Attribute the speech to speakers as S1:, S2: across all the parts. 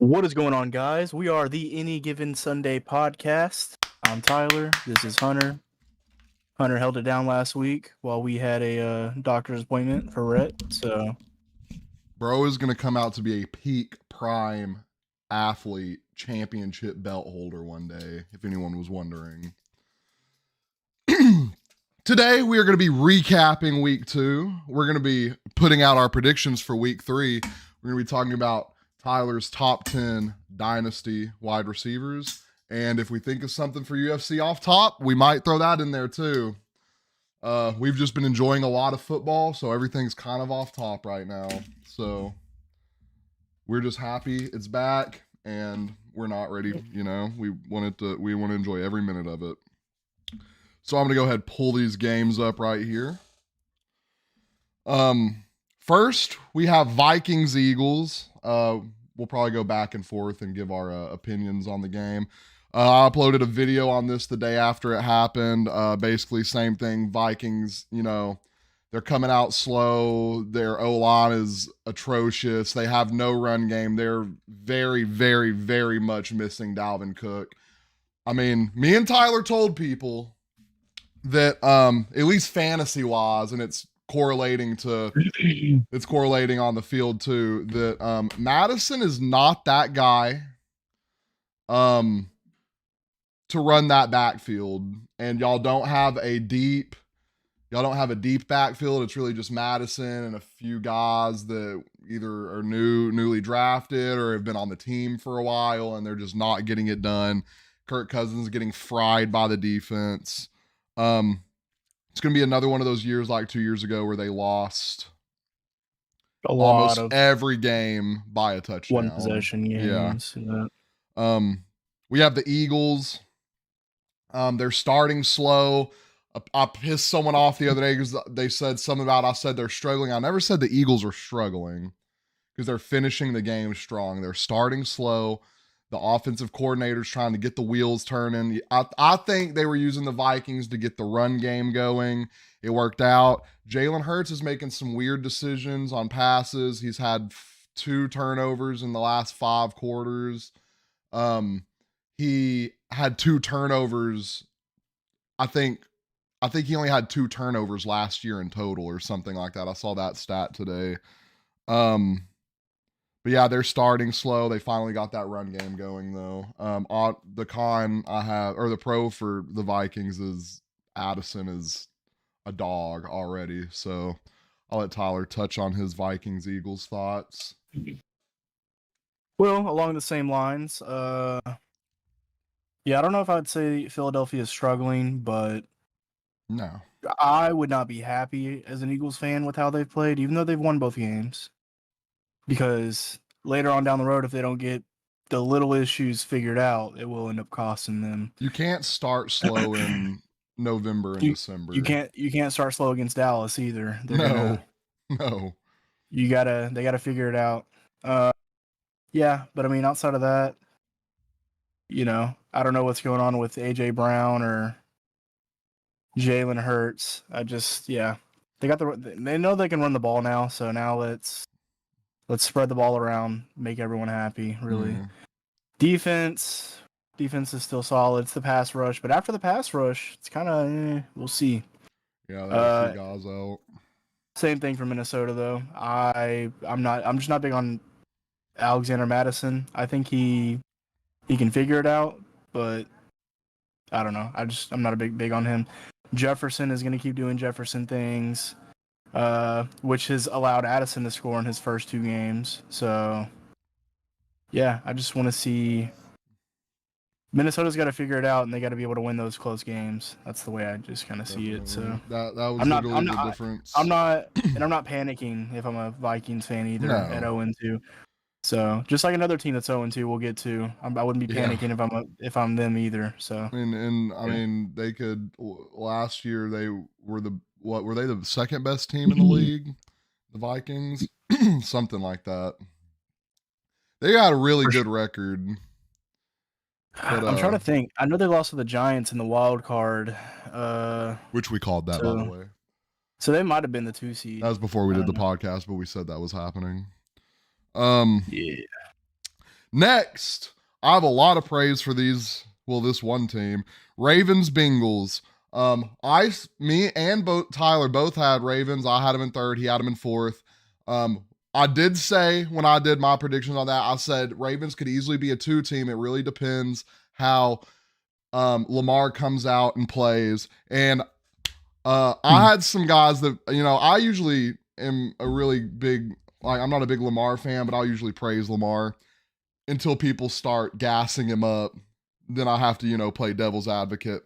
S1: What is going on, guys? We are the Any Given Sunday podcast. I'm Tyler. This is Hunter. Hunter held it down last week while we had a doctor's appointment for Rhett. So,
S2: Bro is going to come out to be a peak prime athlete, championship belt holder one day, if anyone was wondering. Today, we are going to be recapping week 2. We're going to be putting out our predictions for week 3. We're going to be talking about Tyler's top 10 Dynasty wide receivers. And if we think of something for UFC off top, we might throw that in there too. We've just been enjoying a lot of football, so everything's kind of off top right now. So we're just happy it's back, and we're not ready. We want to enjoy every minute of it. So I'm gonna go ahead and pull these games up right here. First we have Vikings Eagles. We'll probably go back and forth and give our opinions on the game. I uploaded a video on this the day after it happened. Basically, same thing. Vikings, they're coming out slow. Their O-line is atrocious. They have no run game. They're very, very, very much missing Dalvin Cook. I mean, me and Tyler told people that, at least fantasy-wise, and it's correlating on the field too, that Madison is not that guy. To run that backfield, and y'all don't have a deep backfield. It's really just Madison and a few guys that either are newly drafted or have been on the team for a while, and they're just not getting it done. Kirk Cousins getting fried by the defense. It's going to be another one of those years like 2 years ago where they lost almost every game by a touchdown.
S1: one possession games.
S2: Yeah. We have the Eagles. They're starting slow. I pissed someone off the other day because they said something about I said they're struggling. I never said the Eagles are struggling because they're finishing the game strong. They're starting slow. The offensive coordinator's trying to get the wheels turning. I think they were using the Vikings to get the run game going. It worked out. Jalen Hurts is making some weird decisions on passes. He's had 2 turnovers in the last 5 quarters. He had 2 turnovers. I think he only had 2 turnovers last year in total or something like that. I saw that stat today. But yeah, they're starting slow. They finally got that run game going though. The pro for the Vikings is Addison is a dog already. So I'll let Tyler touch on his Vikings Eagles thoughts.
S1: Well, along the same lines, yeah, I don't know if I'd say Philadelphia is struggling, but
S2: no,
S1: I would not be happy as an Eagles fan with how they've played, even though they've won both games. Because later on down the road, if they don't get the little issues figured out, it will end up costing them.
S2: You can't start slow in November and December.
S1: You can't start slow against Dallas either.
S2: No.
S1: They gotta figure it out. Yeah, but I mean, outside of that, I don't know what's going on with AJ Brown or Jalen Hurts. They know they can run the ball now, so now let's spread the ball around, make everyone happy, really. Defense is still solid. It's the pass rush, but after the pass rush, it's kind of we'll see.
S2: Yeah, that's 3 guys out.
S1: Same thing for Minnesota though. I'm just not big on Alexander Madison. I think he can figure it out, but I don't know. I'm not a big on him. Jefferson is going to keep doing Jefferson things, which has allowed Addison to score in his first 2 games. So, yeah, I just want to see Minnesota's got to figure it out, and they got to be able to win those close games. That's the way I just kind of see it. So
S2: that was the difference.
S1: I'm not panicking if I'm a Vikings fan either at 0-2. So just like another team that's 0-2, we'll get to. I wouldn't be panicking if I'm them either. So
S2: I mean, they could. Last year they were were they the second best team in the league? The Vikings, something like that. They had a really good record. But,
S1: I'm trying to think. I know they lost to the Giants in the wild card,
S2: which we called that, by the way.
S1: So they might have been the 2 seed.
S2: That was before we did the podcast, but we said that was happening.
S1: Yeah.
S2: Next, I have a lot of praise for this one team. Ravens Bengals. Me and Tyler both had Ravens. I had him in third. He had him in fourth. I did say when I did my predictions on that, I said Ravens could easily be a 2 team. It really depends how Lamar comes out and plays. And I had some guys that, I usually am a really big, I'm not a big Lamar fan, but I'll usually praise Lamar until people start gassing him up. Then I have to, play devil's advocate.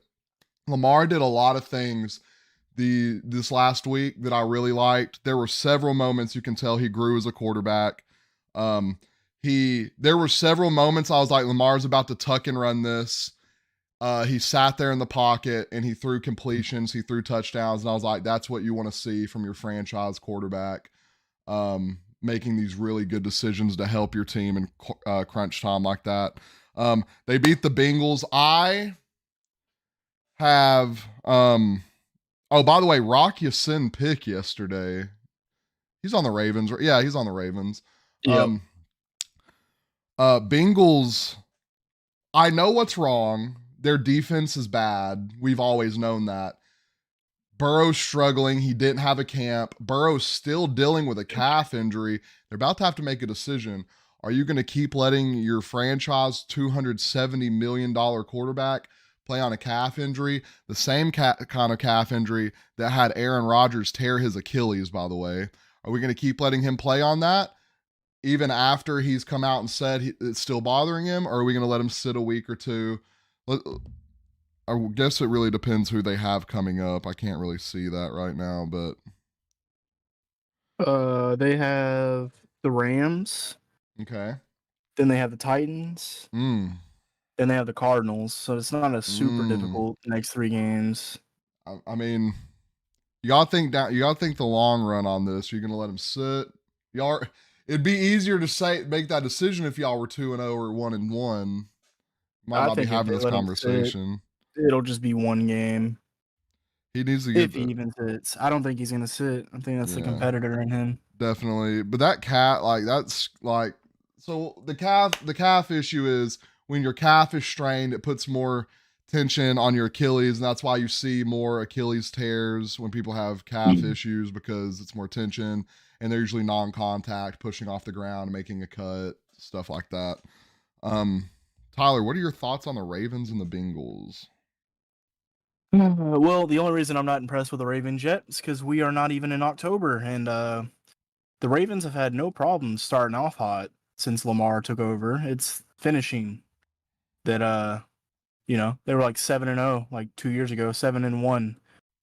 S2: Lamar did a lot of things this last week that I really liked. There were several moments you can tell he grew as a quarterback. There were several moments I was like, Lamar's about to tuck and run this. He sat there in the pocket and he threw completions, he threw touchdowns, and I was like, that's what you want to see from your franchise quarterback. Making these really good decisions to help your team in crunch time like that. They beat the Bengals. I have oh, by the way, Rock Ya-Sin pick yesterday. He's on the Ravens. Yeah, he's on the Ravens.
S1: Yep.
S2: Bengals, I know what's wrong. Their defense is bad. We've always known that. Burrow's struggling. He didn't have a camp. Burrow's still dealing with a calf injury. They're about to have to make a decision. Are you going to keep letting your franchise $270 million quarterback play on a calf injury? The same kind of calf injury that had Aaron Rodgers tear his Achilles, by the way. Are we going to keep letting him play on that even after he's come out and said it's still bothering him? Or are we going to let him sit a week or two? I guess it really depends who they have coming up. I can't really see that right now, but
S1: They have the Rams.
S2: okay.
S1: Then they have the Titans. Then they have the Cardinals. So it's not a super difficult next 3 games.
S2: I mean, you gotta think the long run on this. You're gonna let him sit. It'd be easier to make that decision if y'all were 2-0 or 1-1. Might not be having this conversation.
S1: It'll just be 1 game.
S2: He needs to get
S1: if he even sits. I don't think he's gonna sit. I think that's the competitor in him.
S2: Definitely. But that cat, so the calf issue is when your calf is strained, it puts more tension on your Achilles, and that's why you see more Achilles tears when people have calf issues, because it's more tension, and they're usually non-contact, pushing off the ground, making a cut, stuff like that. Tyler, what are your thoughts on the Ravens and the Bengals?
S1: Well, the only reason I'm not impressed with the Ravens yet is because we are not even in October, and the Ravens have had no problems starting off hot since Lamar took over. It's finishing that they were like 7-0 like 2 years ago, 7-1.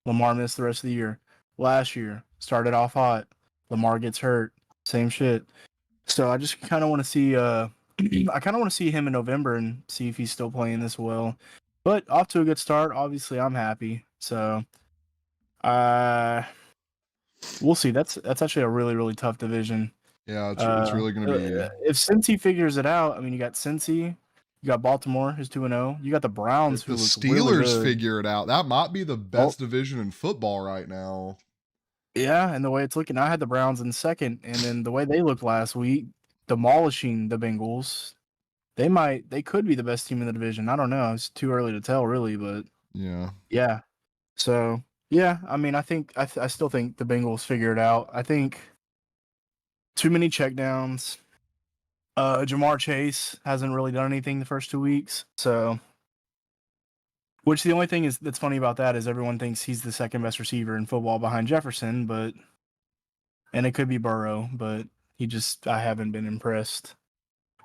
S1: Lamar missed the rest of the year. Last year started off hot. Lamar gets hurt. Same shit. So I just kind of want to see I kind of want to see him in November and see if he's still playing this well. But off to a good start. Obviously, I'm happy. So we'll see. That's actually a really, really tough division.
S2: Yeah, it's really going to be.
S1: If Cincy figures it out, I mean, you got Cincy, you got Baltimore, who's 2-0. You got the Browns, who
S2: the
S1: look
S2: Steelers
S1: really good.
S2: figure it out. That might be the best division in football right now.
S1: Yeah, and the way it's looking, I had the Browns in second, and then the way they looked last week, demolishing the Bengals. They could be the best team in the division. I don't know. It's too early to tell, really, but yeah. So yeah, I mean, I still think the Bengals figure it out. I think too many checkdowns. Jamar Chase hasn't really done anything the first 2 weeks, so. Which the only thing that's funny about that is everyone thinks he's the second best receiver in football behind Jefferson, and it could be Burrow, but I haven't been impressed.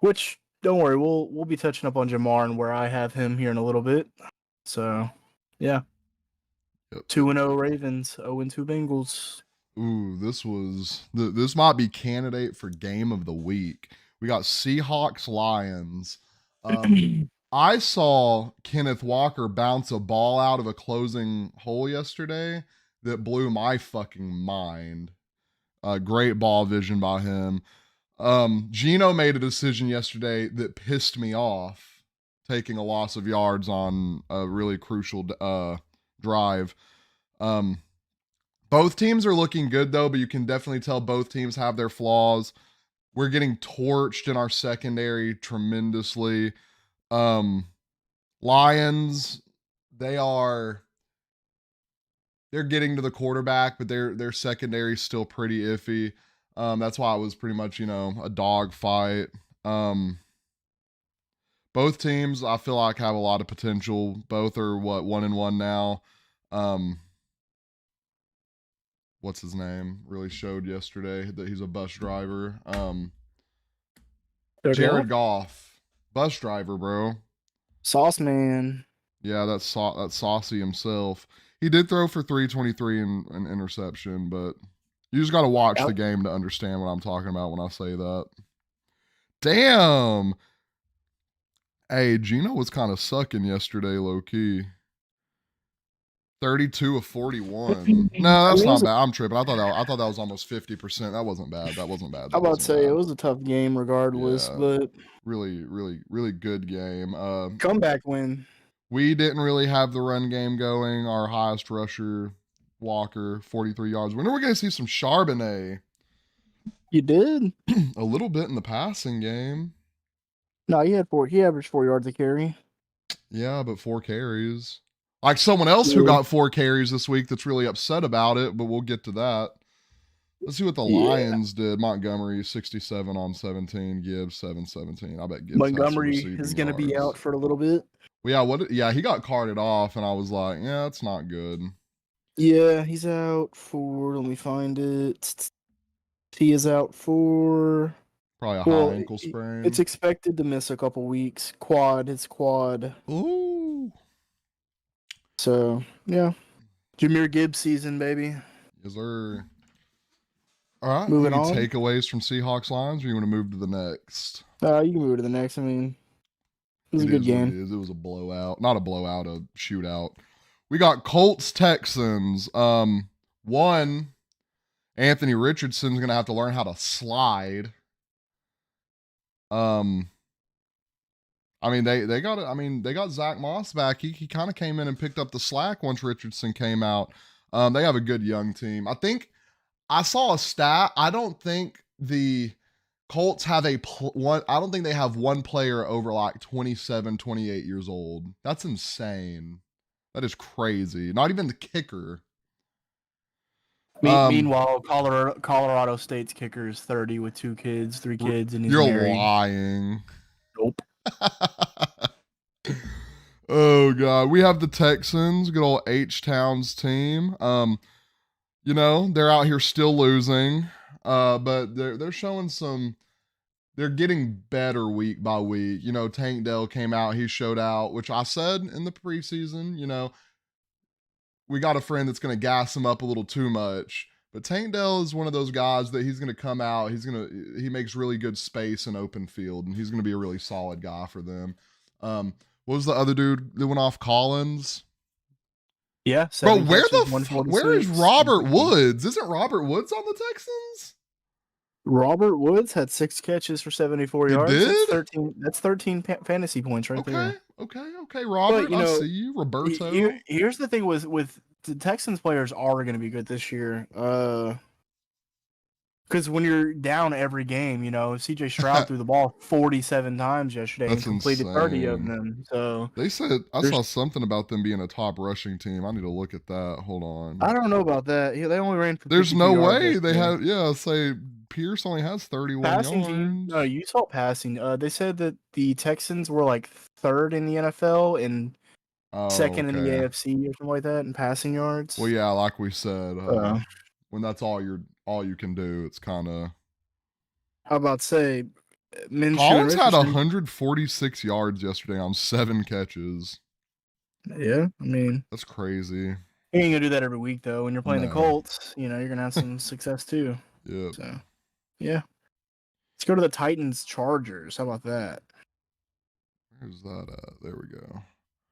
S1: Which, don't worry, we'll be touching up on Jamar and where I have him here in a little bit. So, yeah. 2-0 Ravens, 0-2 Bengals.
S2: Ooh, this might be candidate for game of the week. We got Seahawks Lions. I saw Kenneth Walker bounce a ball out of a closing hole yesterday that blew my fucking mind. Great ball vision by him. Gino made a decision yesterday that pissed me off, taking a loss of yards on a really crucial drive. Both teams are looking good, though, but you can definitely tell both teams have their flaws. We're getting torched in our secondary tremendously. Lions, they're getting to the quarterback, but their secondary is still pretty iffy. That's why it was pretty much, a dog fight. Both teams, I feel like, have a lot of potential. Both are 1-1 now. What's his name? Really showed yesterday that he's a bus driver. Jared Goff, bus driver, bro.
S1: Sauce man.
S2: Yeah, that's saucy himself. He did throw for 323 and an interception, but you just got to watch the game to understand what I'm talking about when I say that. Damn. Hey, Gino was kind of sucking yesterday, low key. 32 of 41. No, that's not bad. I'm tripping. I thought that was almost 50%. That wasn't bad. That wasn't bad.
S1: I'm about to say it was a tough game regardless, but
S2: really, really, really good game.
S1: Comeback win.
S2: We didn't really have the run game going. Our highest rusher, Walker, 43 yards. When are we going to see some Charbonnet?
S1: You did?
S2: A little bit in the passing game.
S1: No, he averaged 4 yards a carry.
S2: Yeah, but 4 carries. Like someone else who got 4 carries this week that's really upset about it, but we'll get to that. Let's see what the Lions did. Montgomery, 67 on 17. Gibbs, 7-17. I bet Gibbs
S1: Montgomery is going to be out for a little bit.
S2: Well, yeah, he got carted off, and I was like, yeah, that's not good.
S1: Yeah, he's out for, let me find it. He is out for...
S2: Probably a high ankle sprain.
S1: It's expected to miss a couple weeks. His quad.
S2: Ooh.
S1: So, yeah. Jahmyr Gibbs season, baby.
S2: Yes, sir. All right.
S1: Moving on.
S2: Takeaways from Seahawks Lions, or you want to move to the next?
S1: You can move to the next. I mean, it was a good game.
S2: It was a blowout. Not a blowout, a shootout. We got Colts Texans. One, Anthony Richardson's gonna have to learn how to slide. I mean, they got Zach Moss back. He kind of came in and picked up the slack once Richardson came out. They have a good young team. I think I saw a stat. I don't think the Colts have I don't think they have one player over like 27, 28 years old. That's insane. That is crazy. Not even the kicker.
S1: Meanwhile, Colorado State's kicker is 30 with 2 kids, 3 kids, and he's married.
S2: You're lying.
S1: Nope.
S2: Oh god, we have the Texans, good old H-Town's team. They're out here still losing, but they're showing they're getting better week by week. Tank Dell came out, he showed out, which I said in the preseason, we got a friend that's going to gas him up a little too much. But Tank Dell is one of those guys that he's going to come out. He makes really good space and open field, and he's going to be a really solid guy for them. What was the other dude that went off? Collins?
S1: Yeah.
S2: Bro, where is Robert Woods? Isn't Robert Woods on the Texans?
S1: Robert Woods had 6 catches for 74 yards.
S2: Did?
S1: That's 13 fantasy points right there.
S2: Okay, Robert. I see you, Roberto.
S1: Here's the thing with the Texans players are going to be good this year. Because when you're down every game, CJ Stroud threw the ball 47 times yesterday and completed 30 of them. So
S2: they said I saw something about them being a top rushing team. I need to look at that. Hold on.
S1: I don't know about that. Yeah, they only ran for.
S2: There's no way they have. Yeah, say Pierce only has 31
S1: passing
S2: yards.
S1: No, you saw passing. They said that the Texans were like 3rd in the NFL and 2nd in the AFC or something like that in passing yards.
S2: Well, yeah, like we said, when that's all you can do, it's kind of.
S1: How about say,
S2: Collins had 146 yards yesterday on 7 catches.
S1: Yeah, I mean
S2: that's crazy.
S1: You ain't gonna do that every week though. When you're playing the Colts, you're gonna have some success too.
S2: Yeah.
S1: So, yeah. Let's go to the Titans Chargers. How about that?
S2: Where's that at? There we go.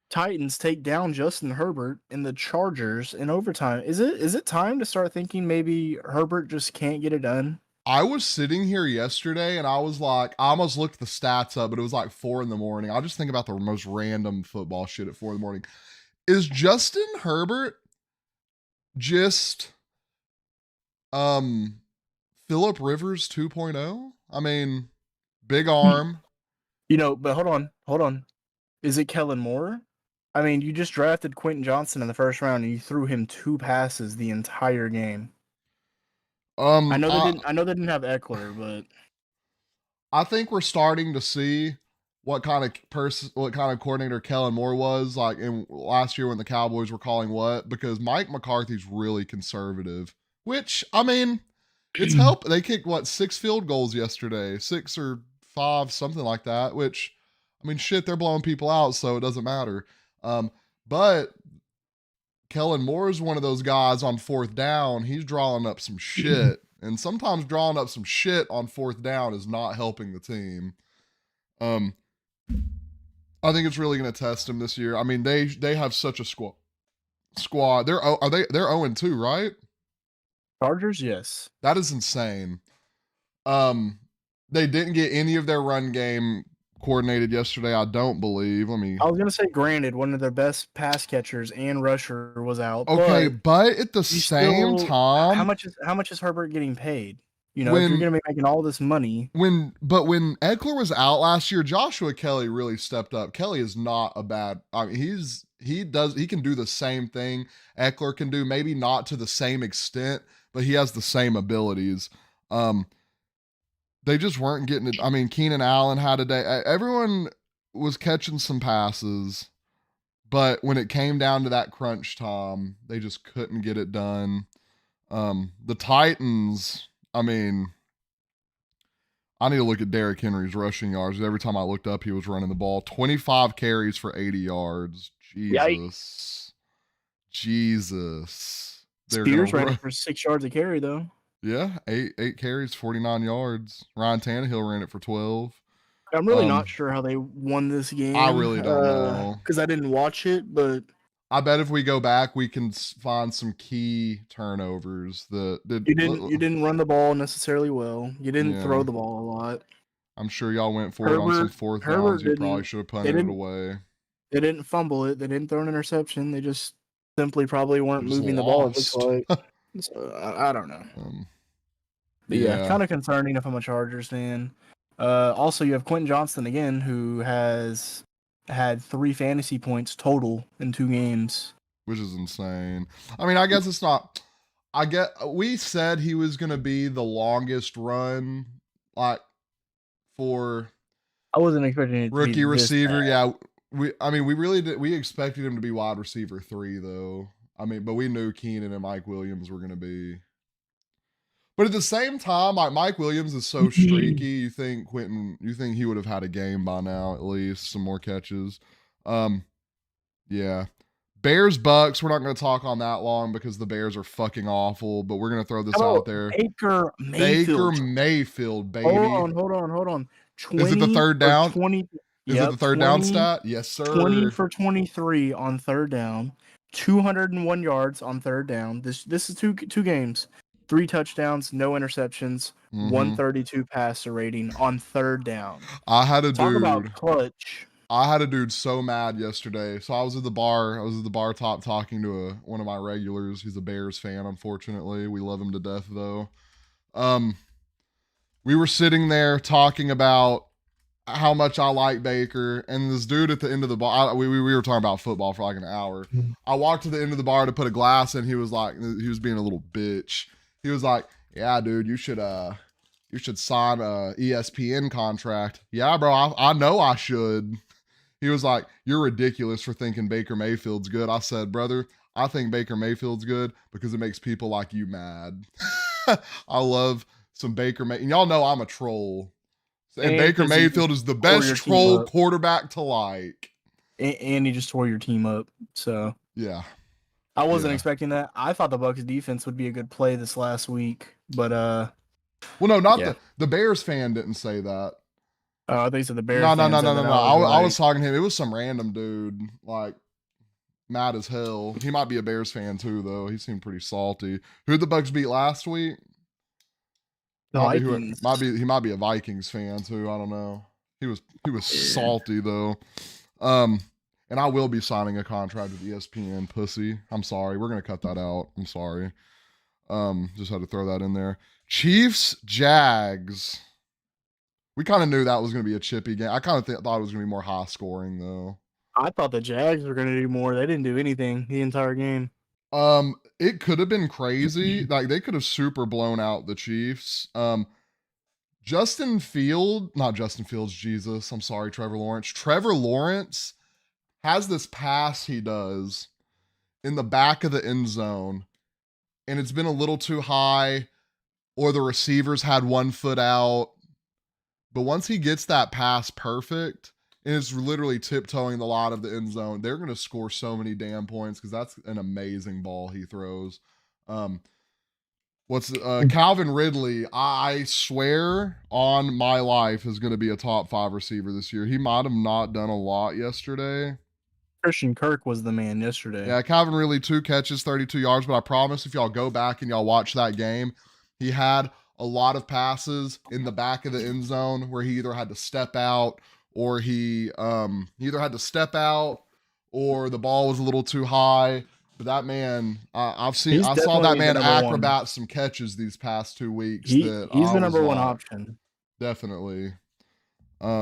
S1: Titans take down Justin Herbert in the Chargers in overtime. Is it time to start thinking maybe Herbert just can't get it done?
S2: I was sitting here yesterday and I was like, I almost looked the stats up, but it was like 4 a.m. I just think about the most random football shit at 4 a.m. Is Justin Herbert just Phillip Rivers 2.0? I mean, big arm.
S1: But hold on. Is it Kellen Moore? I mean, you just drafted Quentin Johnson in the first round, and you threw him 2 passes the entire game. I know they
S2: I,
S1: didn't. I know they didn't have Eckler, but
S2: I think we're starting to see what kind of coordinator Kellen Moore was like in last year when the Cowboys were calling what, because Mike McCarthy's really conservative, which I mean, it's help. They kicked what 6 field goals yesterday, 6 or 5, something like that. Which I mean, shit, they're blowing people out, so it doesn't matter. But Kellen Moore is one of those guys on 4th down. He's drawing up some shit. And sometimes drawing up some shit on 4th down is not helping the team. Um, I think it's really going to test him this year. I mean, they have such a squad. They're 0-2, right?
S1: Chargers, yes.
S2: That is insane. They didn't get any of their run game coordinated yesterday, I don't believe.
S1: I was gonna say, granted, one of their best pass catchers and rusher was out.
S2: Okay, but at the
S1: you
S2: same
S1: still,
S2: time,
S1: how much is Herbert getting paid? If you're
S2: when
S1: gonna be making all this money,
S2: when Eckler was out last year, Joshua Kelly really stepped up. Kelly is not a bad. I mean, he can do the same thing Eckler can do, maybe not to the same extent, but he has the same abilities. They just weren't getting it. I mean, Keenan Allen had a day. Everyone was catching some passes, but when it came down to that crunch time, they just couldn't get it done. The Titans, I mean, I need to look at Derrick Henry's rushing yards. Every time I looked up, he was running the ball. 25 carries for 80 yards. Jesus.
S1: Yikes.
S2: Jesus.
S1: Spears ran it for 6 yards a carry, though.
S2: Yeah, eight carries, 49 yards. Ryan Tannehill ran it for 12.
S1: I'm really not sure how they won this game.
S2: I really don't know.
S1: Because I didn't watch it, but
S2: I bet if we go back, we can find some key turnovers.
S1: You didn't run the ball necessarily well. You didn't throw the ball a lot.
S2: I'm sure y'all went for it on some 4th downs. You probably should have punted it away.
S1: They didn't fumble it. They didn't throw an interception. They just simply probably weren't moving the ball. It looks like. So, I don't know. But yeah, kind of concerning if I'm a Chargers fan. Also, you have Quentin Johnston again, who has had 3 fantasy points total in 2 games,
S2: which is insane. I mean, I guess it's not. We said he was going to be the longest run, like for.
S1: I wasn't expecting it.
S2: Rookie receiver, yeah. We really did. We expected him to be wide receiver 3, though. I mean, but we knew Keenan and Mike Williams were going to be. But at the same time, like Mike Williams is so streaky. You think he would have had a game by now, at least some more catches. Yeah. Bears Bucks. We're not going to talk on that long because the Bears are fucking awful. But we're going to throw this out there.
S1: Baker
S2: Mayfield, baby.
S1: Hold on.
S2: Is it the 3rd down? Is it the 3rd down stat? Yes, sir.
S1: 20 for 23 on 3rd down. 201 yards on 3rd down. This is two games. 3 touchdowns, no interceptions, 132 passer rating on 3rd down.
S2: I had a
S1: Talk
S2: dude
S1: about clutch.
S2: I had a dude so mad yesterday. So I was at the bar. I was at the bar top talking to one of my regulars. He's a Bears fan, unfortunately. We love him to death, though. We were sitting there talking about how much I like Baker, and this dude at the end of the bar, we were talking about football for like an hour. I walked to the end of the bar to put a glass in. He was being a little bitch. He was like, "Yeah, dude, you should sign a ESPN contract." Yeah, bro, I know I should. He was like, "You're ridiculous for thinking Baker Mayfield's good." I said, "Brother, I think Baker Mayfield's good because it makes people like you mad." I love some Baker Mayfield. Y'all know I'm a troll. And Baker Mayfield is the best troll quarterback to like.
S1: And he just tore your team up. So
S2: yeah.
S1: I wasn't expecting that. I thought the Bucs defense would be a good play this last week, but
S2: well, no, not the Bears fan didn't say that.
S1: I think so. The Bears.
S2: No. I was talking to him. It was some random dude, like mad as hell. He might be a Bears fan too, though. He seemed pretty salty. Who'd the Bucs beat last week?
S1: The Vikings.
S2: He might be a Vikings fan too. I don't know. He was salty though. And I will be signing a contract with ESPN, pussy. I'm sorry. We're gonna cut that out. I'm sorry. Just had to throw that in there. Chiefs, Jags. We kind of knew that was going to be a chippy game. I kind of thought it was going to be more high scoring though.
S1: I thought the Jags were going to do more. They didn't do anything the entire game.
S2: It could have been crazy. Like they could have super blown out the Chiefs. Not Justin Fields, Jesus. I'm sorry, Trevor Lawrence. Trevor Lawrence has this pass he does in the back of the end zone, and it's been a little too high, or the receivers had 1 foot out. But once he gets that pass perfect, and it's literally tiptoeing the lot of the end zone, they're going to score so many damn points because that's an amazing ball he throws. Calvin Ridley, I swear on my life, is going to be a top 5 receiver this year. He might have not done a lot yesterday.
S1: Christian Kirk was the man yesterday.
S2: Yeah, Calvin Ridley, 2 catches, 32 yards. But I promise if y'all go back and y'all watch that game, he had a lot of passes in the back of the end zone where he either had to step out or he either had to step out or the ball was a little too high. But that man, I saw that man acrobat some catches these past 2 weeks.
S1: He's the number one option.
S2: Definitely.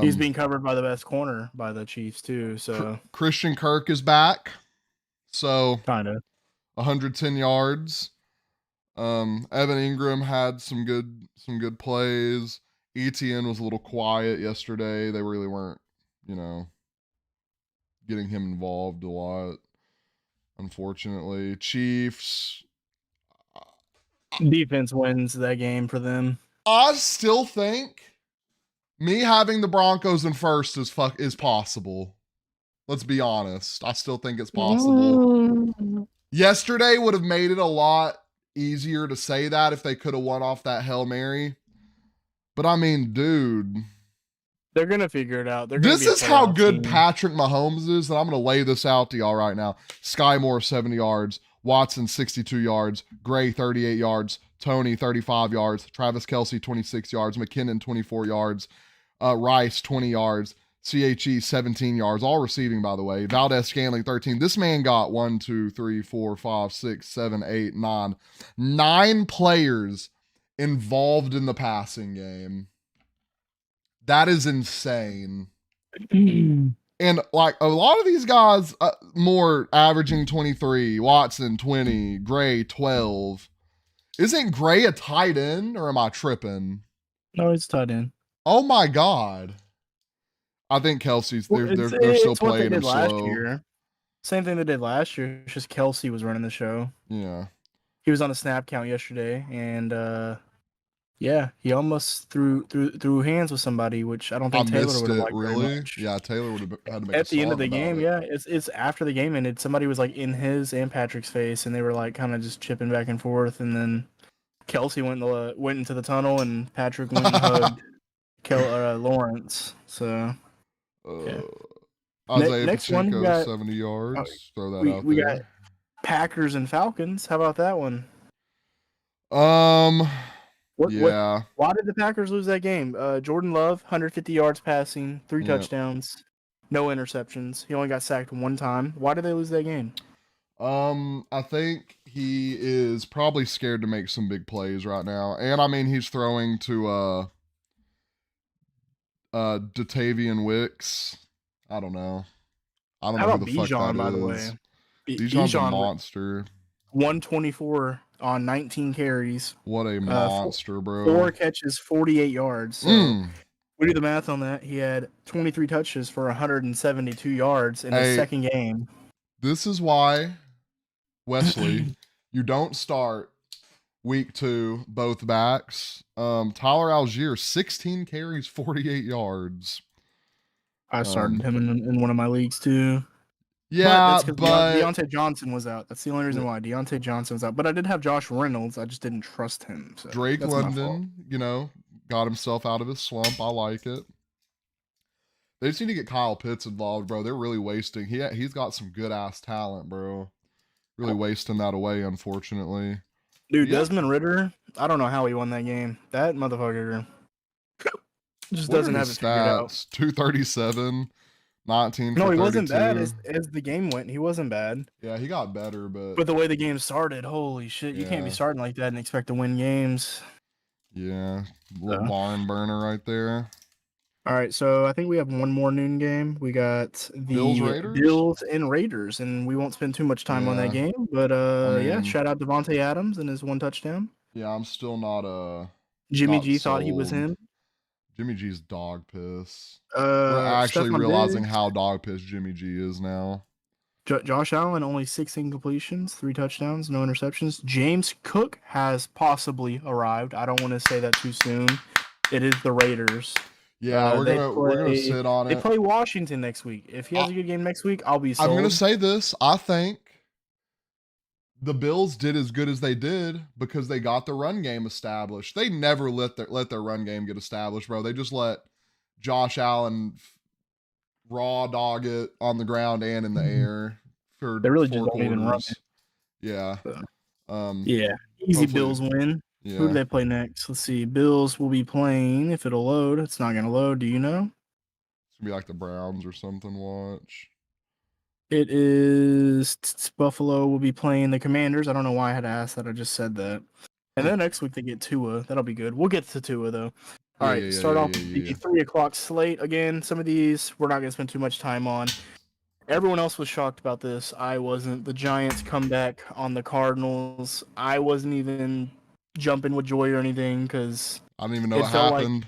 S1: He's being covered by the best corner by the Chiefs too. So
S2: Christian Kirk is back. So
S1: kind of
S2: 110 yards. Evan Ingram had some good plays. ETN was a little quiet yesterday. They really weren't, getting him involved a lot. Unfortunately, Chiefs
S1: defense wins that game for them.
S2: I still think me having the Broncos in first is possible. Let's be honest. I still think it's possible. Yesterday would have made it a lot easier to say that if they could have won off that Hail Mary. But I mean, dude,
S1: they're going to figure it out.
S2: This is how good Patrick Mahomes is, and I'm going to lay this out to y'all right now. Sky Moore, 70 yards. Watson, 62 yards. Gray, 38 yards. Tony, 35 yards. Travis Kelce, 26 yards. McKinnon, 24 yards. Rice, 20 yards. CHE, 17 yards. All receiving, by the way. Valdez Scantling, 13. This man got 1, 2, 3, 4, 5, 6, 7, 8, 9. 9 players involved in the passing game. That is insane. And like a lot of these guys, more averaging 23, Watson 20, Gray 12. Isn't Gray a tight end, or am I tripping?
S1: No, he's tight end.
S2: Oh my God. I think Kelsey's they're still playing him slow.
S1: Year. Same thing they did last year. It's just Kelsey was running the show.
S2: Yeah.
S1: He was on the snap count yesterday, and yeah, he almost threw hands with somebody, which I don't think Taylor would have liked
S2: really.
S1: Very much.
S2: Yeah, Taylor would have had to make
S1: at the end of the game. Yeah, it's after the game ended. Somebody was like in his and Patrick's face, and they were like kind of just chipping back and forth. And then Kelsey went into the tunnel, and Patrick went and hugged Lawrence. So yeah.
S2: Isaiah Pacheco, 70 yards. Throw that out there. We got
S1: Packers and Falcons. How about that one?
S2: Yeah.
S1: Why did the Packers lose that game? Jordan Love, 150 yards passing, 3 touchdowns, no interceptions. He only got sacked 1 time. Why did they lose that game?
S2: I think he is probably scared to make some big plays right now. And I mean, he's throwing to Datavian Wicks. I don't know. I don't know who the fuck that
S1: by
S2: is.
S1: The way?
S2: Bijan's a monster.
S1: 124 on 19 carries.
S2: What a monster, bro.
S1: 4 catches, 48 yards. So we do the math on that. He had 23 touches for 172 yards in his second game.
S2: This is why, Wesley, you don't start week 2 both backs. Tyler Algier, 16 carries, 48 yards.
S1: I started him in one of my leagues too.
S2: Yeah,
S1: but Deontay Johnson was out. That's the only reason why Deontay Johnson was out. But I did have Josh Reynolds. I just didn't trust him. So
S2: Drake London, got himself out of his slump. I like it. They just need to get Kyle Pitts involved, bro. They're really wasting. He's got some good ass talent, bro. Really wasting that away, unfortunately.
S1: Dude, Desmond Ridder. I don't know how he won that game. That motherfucker just doesn't have it figured out.
S2: 237. 19
S1: No, he wasn't bad as the game went. He wasn't bad.
S2: Yeah, he got better, but
S1: the way the game started, holy shit, you can't be starting like that and expect to win games.
S2: Yeah, little barn burner right there.
S1: All right, so I think we have one more noon game. We got
S2: Bills
S1: the
S2: Raiders.
S1: Bills and Raiders, and we won't spend too much time on that
S2: Yeah.
S1: game. But yeah,
S2: mean,
S1: shout out Devontae Adams and his 1 touchdown.
S2: Yeah, I'm still not
S1: Jimmy
S2: not
S1: G thought he was
S2: sold.
S1: him.
S2: Jimmy G's dog piss. We're actually
S1: Stephon
S2: realizing
S1: Diggs,
S2: how dog piss Jimmy G is now.
S1: Josh Allen only 6 incompletions, 3 touchdowns, no interceptions. James Cook has possibly arrived. I don't want to say that too soon. It is the Raiders.
S2: Yeah, we're gonna sit on
S1: They
S2: it.
S1: play Washington next week. If he has a good game next week, I'll be sold.
S2: I'm gonna say this. I think the Bills did as good as they did because they got the run game established. They never let their run game get established, bro. They just let Josh Allen raw dog it on the ground and in the air for
S1: They really
S2: 4
S1: just don't even run
S2: quarters.
S1: it.
S2: Yeah.
S1: Yeah. Easy
S2: hopefully-
S1: Bills win.
S2: Yeah.
S1: Who do they play next? Let's see. Bills will be playing, if it'll load. It's not going to load. Do you know?
S2: It's gonna be like the Browns or something. Watch.
S1: It is Buffalo will be playing the Commanders. I don't know why I had to ask that. I just said that. And then next week they get Tua. That'll be good. We'll get to Tua though. All right, start off with the 3 o'clock slate. Again, some of these we're not going to spend too much time on. Everyone else was shocked about this. I wasn't. The Giants comeback on the Cardinals. I wasn't even jumping with joy or anything because
S2: I don't even know what happened.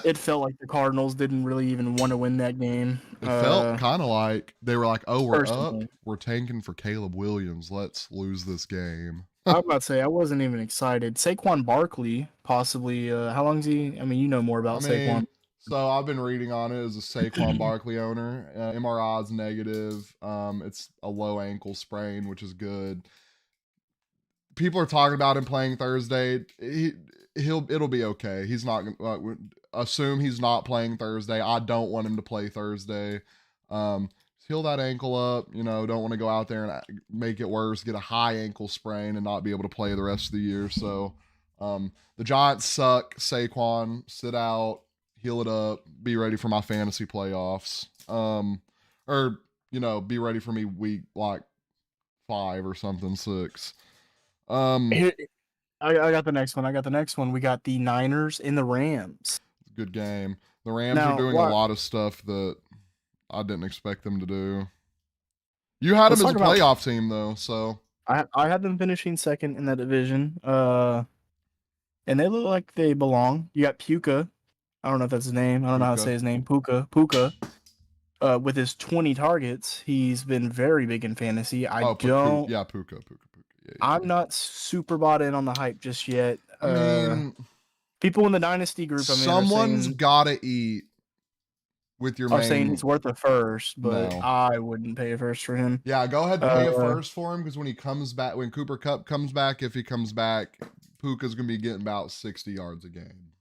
S1: it felt like the Cardinals didn't really even want to win that game.
S2: It felt kind of like they were like, "Oh, we're up.
S1: Personally.
S2: We're tanking for Caleb Williams. Let's lose this game."
S1: I was about to say I wasn't even excited. Saquon Barkley, possibly. How long is he? I mean, you know more about Saquon.
S2: So I've been reading on it as a Saquon Barkley owner. MRI is negative. It's a low ankle sprain, which is good. People are talking about him playing Thursday. It'll be okay. He's not gonna assume he's not playing Thursday. I don't want him to play Thursday. Heal that ankle up. Don't want to go out there and make it worse, get a high ankle sprain, and not be able to play the rest of the year. So the Giants suck. Saquon, sit out, heal it up, be ready for my fantasy playoffs. Or be ready for me week like 5 or something, 6.
S1: I got the next one. We got the Niners and the Rams.
S2: Good game. The Rams are doing a lot of stuff that I didn't expect them to do. You had them as a playoff team though, so
S1: I had them finishing second in that division. And they look like they belong. You got Puka. I don't know if that's his name. I don't know how to say his name. Puka. With his 20 targets, he's been very big in fantasy.
S2: Puka. Yeah.
S1: I'm not super bought in on the hype just yet.
S2: I mean,
S1: people in the Dynasty group,
S2: someone's got to eat with your main.
S1: I'm saying he's worth a first, but no. I wouldn't pay a first for him.
S2: Yeah, go ahead and pay a first for him because when he comes back, when Cooper Kupp comes back, if he comes back, Puka's going to be getting about 60 yards a game.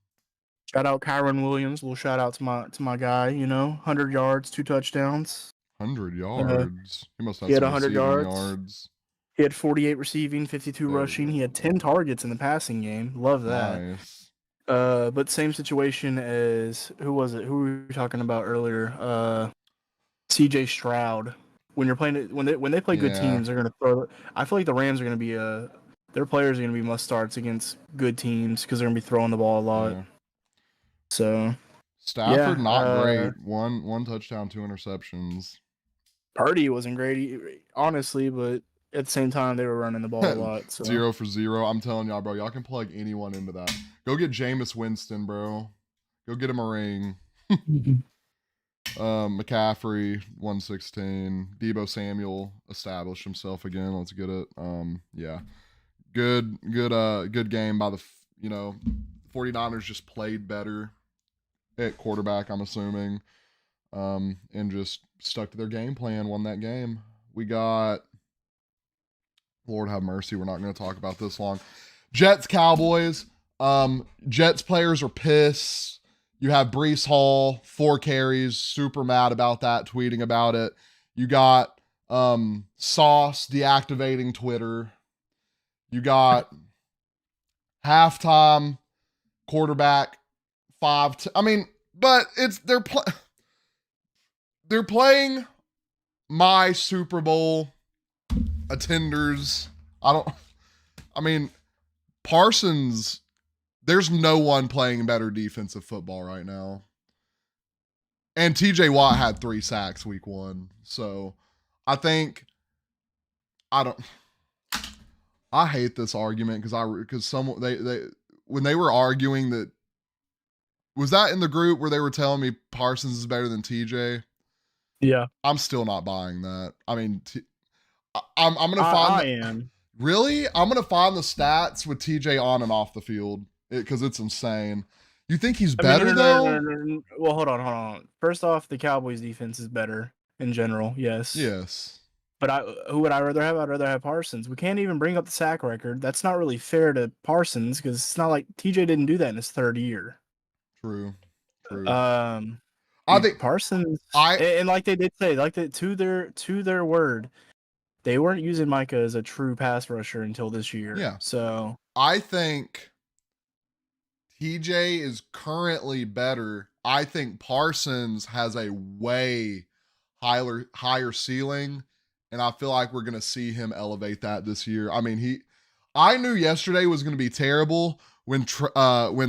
S1: Shout out Kyron Williams. Little shout out to my guy, 100 yards, 2 touchdowns.
S2: 100 yards? He must have
S1: he had
S2: some
S1: 100 yards. He had 48 receiving, 52 rushing. He had 10 targets in the passing game. Love that.
S2: Nice.
S1: But same situation as who was it? Who were we talking about earlier? CJ Stroud. When you're playing it, when they play good teams, they're gonna throw. I feel like the Rams are gonna be their players are gonna be must starts against good teams because they're gonna be throwing the ball a lot. Yeah. So
S2: Stafford not great. One touchdown, 2 interceptions.
S1: Purdy wasn't great, honestly, but at the same time, they were running the ball a lot. So.
S2: 0 for 0. I'm telling y'all, bro. Y'all can plug anyone into that. Go get Jameis Winston, bro. Go get him a ring. McCaffrey, 116. Deebo Samuel established himself again. Let's get it. Yeah. Good game by the 49ers just played better at quarterback, I'm assuming. And just stuck to their game plan, won that game. We got, Lord have mercy, we're not going to talk about this long. Jets, Cowboys. Jets players are pissed. You have Breece Hall, 4 carries, super mad about that, tweeting about it. You got Sauce deactivating Twitter. You got halftime quarterback 5. But they're playing my Super Bowl attenders. Parsons, there's no one playing better defensive football right now. And TJ Watt had 3 sacks week 1. So I think I don't I hate this argument because someone they when they were arguing that, was that in the group where they were telling me Parsons is better than TJ?
S1: Yeah,
S2: I'm still not buying that. I mean, I'm gonna find
S1: I
S2: that.
S1: am.
S2: Really, I'm gonna find the stats with TJ on and off the field because it's insane. You think he's
S1: I mean,
S2: better though?
S1: no. Well, hold on. First off, the Cowboys' defense is better in general. Yes.
S2: Yes.
S1: But who would I rather have? I'd rather have Parsons. We can't even bring up the sack record. That's not really fair to Parsons because it's not like TJ didn't do that in his 3rd year.
S2: True. True.
S1: Um,
S2: I
S1: Dude,
S2: think
S1: Parsons,
S2: I
S1: and like they did say, like to their word, they weren't using Micah as a true pass rusher until this year.
S2: yeah.
S1: So
S2: I think TJ is currently better. I think Parsons has a way higher ceiling, and I feel like we're going to see him elevate that this year. I mean, I knew yesterday was going to be terrible when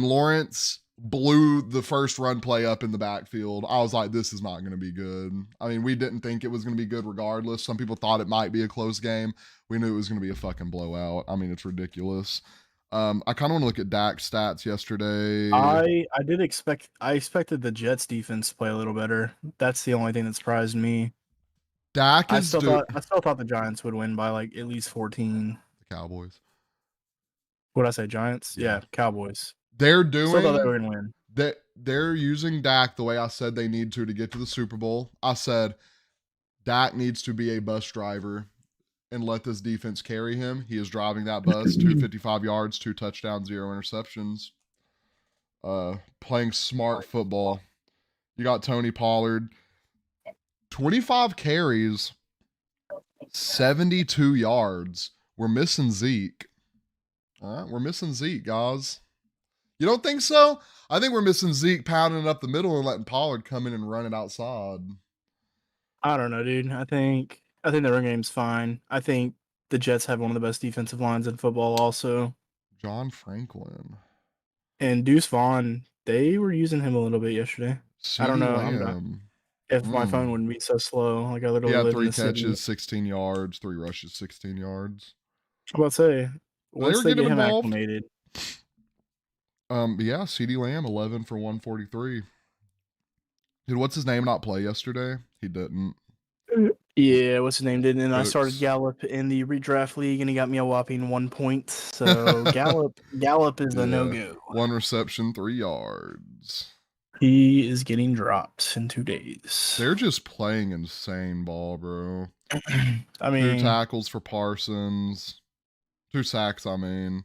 S2: Lawrence blew the first run play up in the backfield. I was like, this is not going to be good. I mean, we didn't think it was going to be good regardless. Some people thought it might be a close game. We knew it was going to be a fucking blowout. I mean, it's ridiculous. I kind of want to look at Dak's stats yesterday.
S1: I expected the Jets defense to play a little better. That's the only thing that surprised me.
S2: Dak
S1: I
S2: is
S1: still thought the Giants would win by like at least 14.
S2: the Cowboys.
S1: What did I say? Giants?
S2: Yeah.
S1: Yeah, Cowboys.
S2: They're
S1: Still thought they
S2: doing
S1: were gonna win.
S2: they're using Dak the way I said they need to get to the Super Bowl. I said Dak needs to be a bus driver and let this defense carry him. He is driving that bus, 255 yards, 2 touchdowns, 0 interceptions. Playing smart football. You got Tony Pollard, 25 carries, 72 yards. We're missing Zeke. All right, we're missing Zeke, guys. You don't think so? I think we're missing Zeke pounding it up the middle and letting Pollard come in and run it outside.
S1: I don't know, dude. I think the run game's fine. I think the Jets have one of the best defensive lines in football also.
S2: John Franklin.
S1: And Deuce Vaughn, they were using him a little bit yesterday. I don't
S2: CeeDee
S1: know.
S2: Lamb.
S1: If my phone wouldn't be so slow. Like I
S2: He
S1: literally
S2: had
S1: live in
S2: 3
S1: the city.
S2: catches, 16 yards, 3 rushes, 16 yards.
S1: I was about to say,
S2: They
S1: once
S2: were
S1: they
S2: getting
S1: get him
S2: involved.
S1: acclimated.
S2: Yeah, CeeDee Lamb, 11 for 143. Did what's his name not play yesterday? He didn't.
S1: Yeah, what's his name didn't, and I started
S2: Oops.
S1: Gallup in the redraft league, and he got me a whopping 1 point. So Gallup is a no go.
S2: 1 reception, 3 yards.
S1: He is getting dropped in 2 days.
S2: They're just playing insane ball, bro.
S1: I mean,
S2: 2 tackles for Parsons. 2 sacks, I mean.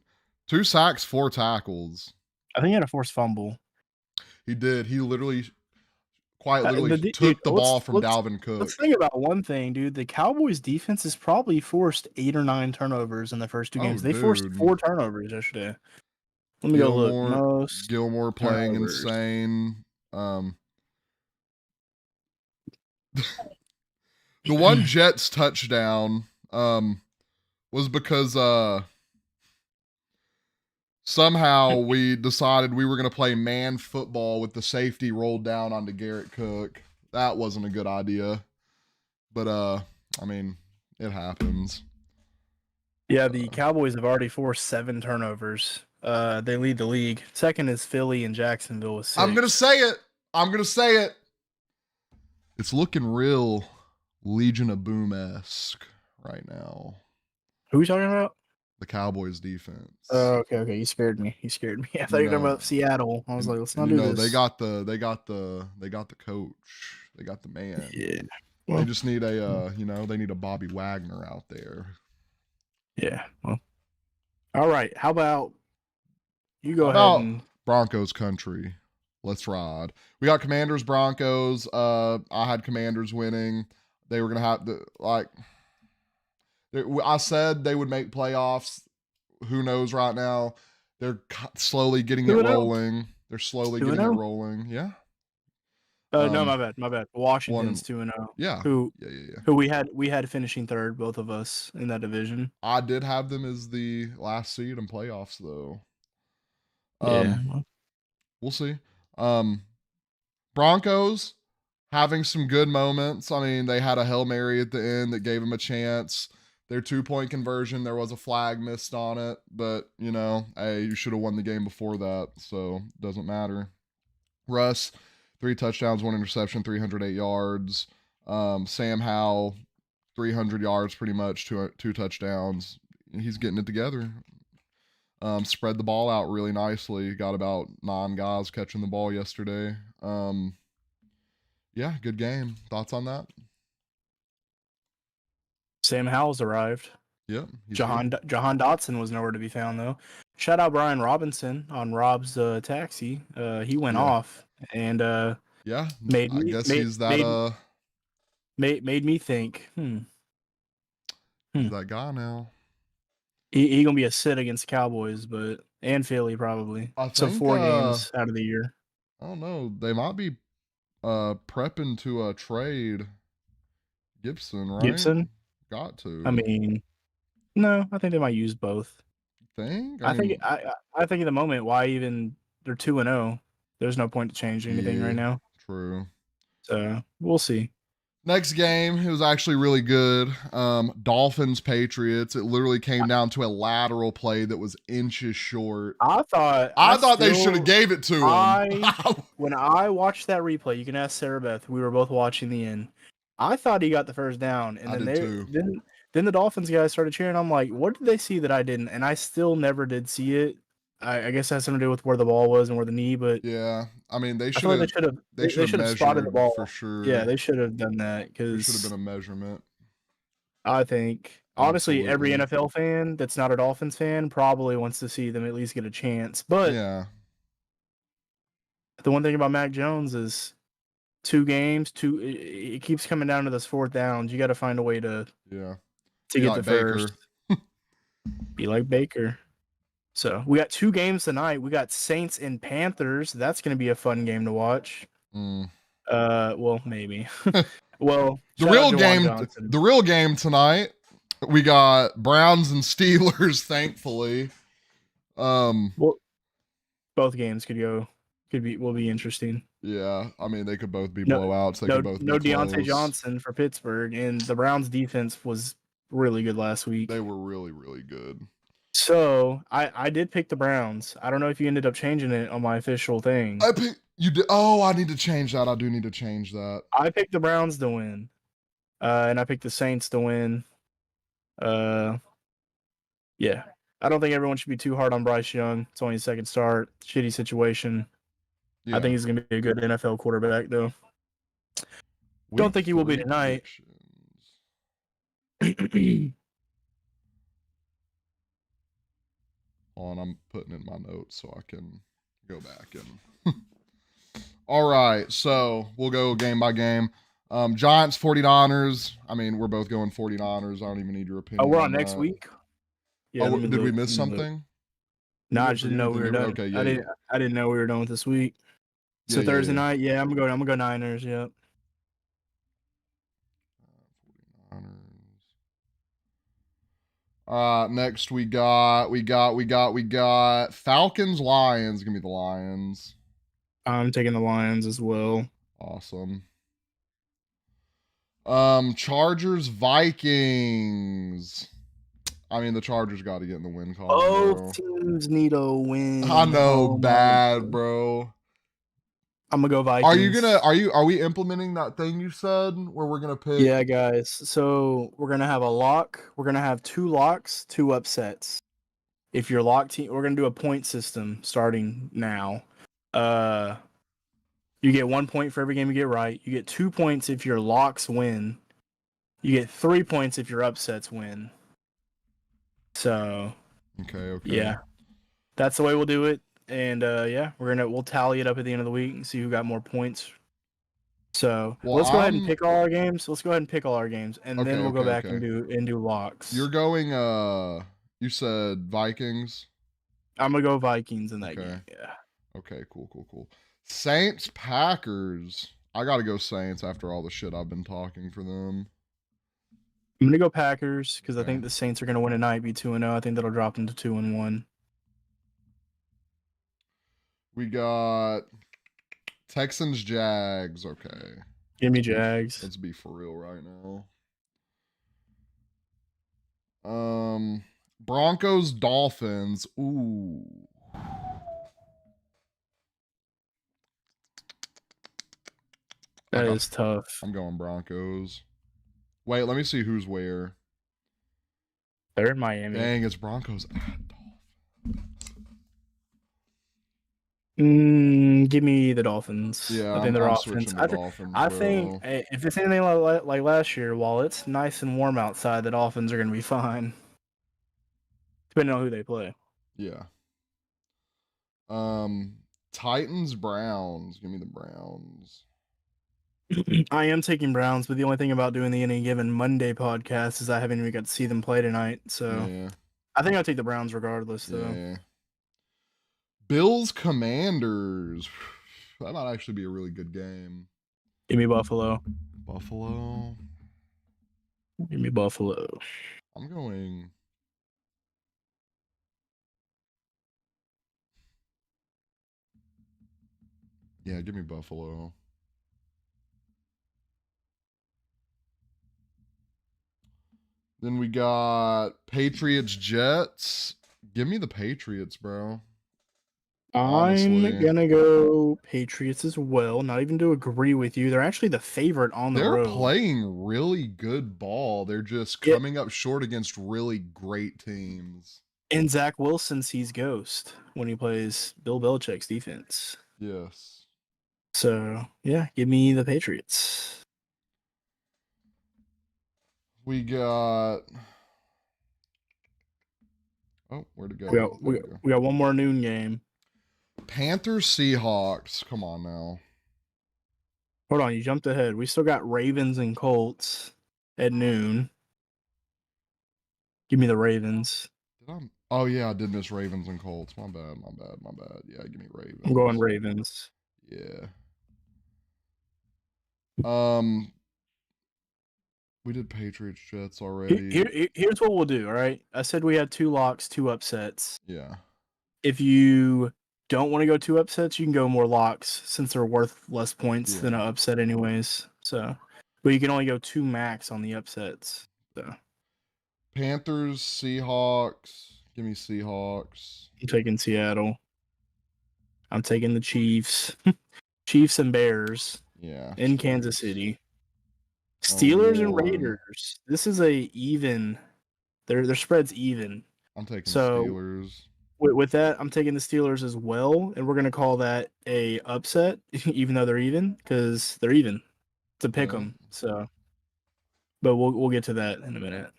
S2: 2 sacks, 4 tackles.
S1: I think he had a forced fumble.
S2: He did. He quite literally
S1: Dude,
S2: took the ball from Dalvin Cook.
S1: Let's think about one thing, dude. The Cowboys defense has probably forced 8 or 9 turnovers in the first 2 games. They forced 4 turnovers yesterday. Let me go look.
S2: Gilmore playing
S1: turnovers.
S2: insane. The one Jets touchdown was because somehow we decided we were going to play man football with the safety rolled down onto Garrett Cook. That wasn't a good idea. But I mean, it happens.
S1: Yeah, the Cowboys have already forced 7 turnovers. They lead the league. Second is Philly and Jacksonville with 6.
S2: I'm going to say it. It's looking real Legion of Boom-esque right now.
S1: Who are we talking about?
S2: The Cowboys defense.
S1: Oh, okay. You scared me. I thought you were talking about Seattle. I was like, let's not do this.
S2: They got the coach. They got the man.
S1: Yeah.
S2: Well, they just need they need a Bobby Wagner out there.
S1: Yeah. Well. All right. How about you go ahead and
S2: Broncos country. Let's ride. We got Commanders, Broncos. I had Commanders winning. They were gonna have I said they would make playoffs. Who knows right now? They're slowly getting it rolling. They're slowly getting it rolling. Yeah.
S1: No, my bad. Washington's 2-0.
S2: Yeah.
S1: Who we had finishing third, both of us in that division.
S2: I did have them as the last seed in playoffs, though.
S1: Yeah.
S2: We'll see. Broncos, having some good moments. I mean, they had a Hail Mary at the end that gave them a chance. Their 2-point conversion, there was a flag missed on it, but you know, hey, you should have won the game before that, so it doesn't matter. Russ, 3 touchdowns, 1 interception, 308 yards. Sam Howell, 300 yards, pretty much, two touchdowns. He's getting it together. Spread the ball out really nicely. Got about 9 guys catching the ball yesterday. Yeah, good game. Thoughts on that?
S1: Sam Howell's arrived.
S2: Yep.
S1: Jahan Dotson was nowhere to be found though. Shout out Brian Robinson on Rob's taxi. He went off and
S2: yeah,
S1: made
S2: I
S1: me
S2: guess
S1: made,
S2: he's that
S1: made me think.
S2: He's that guy now.
S1: He gonna be a sit against the Cowboys, but and Philly probably.
S2: I think,
S1: so 4 games out of the year.
S2: I don't know. They might be prepping to trade Gibson, right?
S1: Gibson?
S2: Got to.
S1: I mean, no, I think they might use both.
S2: Think?
S1: I think at the moment, why even they're 2-0. There's no point to change anything right now.
S2: True.
S1: So we'll see.
S2: Next game, it was actually really good. Dolphins Patriots. It literally came down to a lateral play that was inches short.
S1: I thought
S2: they should have gave it to him.
S1: When I watched that replay, you can ask Sarah Beth. We were both watching the end. I thought he got the first down, and then the Dolphins guys started cheering. I'm like, what did they see that I didn't? And I still never did see it. I guess it has something to do with where the ball was and where the knee, but
S2: yeah, I mean they should
S1: have spotted the ball
S2: for sure.
S1: Yeah, they should have done that because
S2: there should have been a measurement.
S1: I think honestly, every NFL fan that's not a Dolphins fan probably wants to see them at least get a chance. But
S2: yeah,
S1: the one thing about Mac Jones is 2 games, it keeps coming down to those 4th downs. You got to find a way to get
S2: like
S1: the first. Be like Baker. So we got 2 games tonight. We got Saints and Panthers. That's going to be a fun game to watch. Well, maybe. Well,
S2: the real game tonight. We got Browns and Steelers. Thankfully,
S1: well, both games will be interesting.
S2: Yeah, I mean they could both be blowouts. They could both be
S1: Deontay Johnson for Pittsburgh, and the Browns defense was really good last week.
S2: They were really, really good.
S1: So I did pick the Browns. I don't know if you ended up changing it on my official thing.
S2: You did. Oh, I need to change that. I do need to change that.
S1: I picked the Browns to win, and I picked the Saints to win. Yeah, I don't think everyone should be too hard on Bryce Young. It's only his 2nd start. Shitty situation. Yeah. I think he's going to be a good NFL quarterback, though. Don't think he will be tonight.
S2: I'm putting in my notes so I can go back and. All right, so we'll go game by game. Giants 49ers. I mean, we're both going 49ers. I don't even need your opinion.
S1: Oh, we're on next week?
S2: Yeah. Oh, did we miss something?
S1: No, I just didn't know we were done. Okay, yeah. I didn't know we were done with this week. So Thursday night, I'm gonna go Niners. Yep.
S2: 49ers. Next we got Falcons Lions. Give me the Lions.
S1: I'm taking the Lions as well.
S2: Awesome. Chargers Vikings. I mean, the Chargers got to get in the win column.
S1: Both teams need a win.
S2: I know, bad, bro.
S1: I'm gonna go Vikings.
S2: Are we implementing that thing you said where we're gonna pick?
S1: Yeah, guys. So we're gonna have a lock. We're gonna have 2 locks, 2 upsets. If your lock team, we're gonna do a point system starting now. You get 1 point for every game you get right. You get 2 points if your locks win. You get 3 points if your upsets win. So,
S2: okay.
S1: Yeah, that's the way we'll do it. And we'll tally it up at the end of the week and see who got more points. So let's go ahead and pick all our games. And then we'll go back and do locks.
S2: You're going. You said Vikings.
S1: I'm gonna go Vikings in that game. Yeah.
S2: Okay. Cool. Saints Packers. I gotta go Saints after all the shit I've been talking for them.
S1: I'm gonna go Packers because I think the Saints are gonna win tonight, be 2-0. I think that'll drop them to 2-1.
S2: We got Texans Jags. Okay.
S1: Give me Jags.
S2: Let's be for real right now. Broncos, Dolphins. Ooh.
S1: That is tough.
S2: I'm going Broncos. Wait, let me see who's where.
S1: They're in Miami.
S2: Dang, it's Broncos at
S1: Give me the Dolphins.
S2: Yeah,
S1: I think
S2: I'm
S1: offense.
S2: switching to Dolphins,
S1: I
S2: bro.
S1: think if it's anything like last year, while it's nice and warm outside, the Dolphins are going to be fine. Depending on who they play.
S2: Yeah. Titans, Browns. Give me the Browns.
S1: I am taking Browns, but the only thing about doing the Any Given Monday podcast is I haven't even got to see them play tonight. So
S2: Yeah.
S1: I think I'll take the Browns regardless, though.
S2: Yeah. Bills, Commanders. That might actually be a really good game.
S1: Give me Buffalo.
S2: Buffalo.
S1: Give me Buffalo.
S2: I'm going. Yeah, give me Buffalo. Then we got Patriots, Jets. Give me the Patriots, bro. Honestly.
S1: I'm gonna go Patriots as well. Not even to agree with you. They're actually the favorite on the road.
S2: They're playing really good ball. They're just coming up short against really great teams.
S1: And Zach Wilson sees ghost when he plays Bill Belichick's defense.
S2: Yes.
S1: So yeah, give me the Patriots.
S2: We got. Oh, where'd it go?
S1: We got one more noon game.
S2: Panthers, Seahawks. Come on now.
S1: Hold on, you jumped ahead. We still got Ravens and Colts at noon. Give me the Ravens.
S2: Oh yeah, I did miss Ravens and Colts. My bad. Yeah, give me Ravens.
S1: I'm going Ravens.
S2: Yeah. We did Patriots, Jets already.
S1: Here's what we'll do, all right? I said we had 2 locks, 2 upsets.
S2: Yeah.
S1: If you don't want to go 2 upsets, you can go more locks since they're worth less points than an upset anyways. So, but you can only go 2 max on the upsets. So,
S2: Panthers, Seahawks. Give me Seahawks.
S1: I'm taking Seattle. I'm taking the Chiefs. Chiefs and Bears.
S2: Yeah.
S1: In Kansas City. Steelers and Raiders. This is a even. Their spread's even.
S2: I'm taking Steelers.
S1: With that, I'm taking the Steelers as well, and we're gonna call that a upset, even though they're even, because they're even. To pick them. So, but we'll get to that in a minute.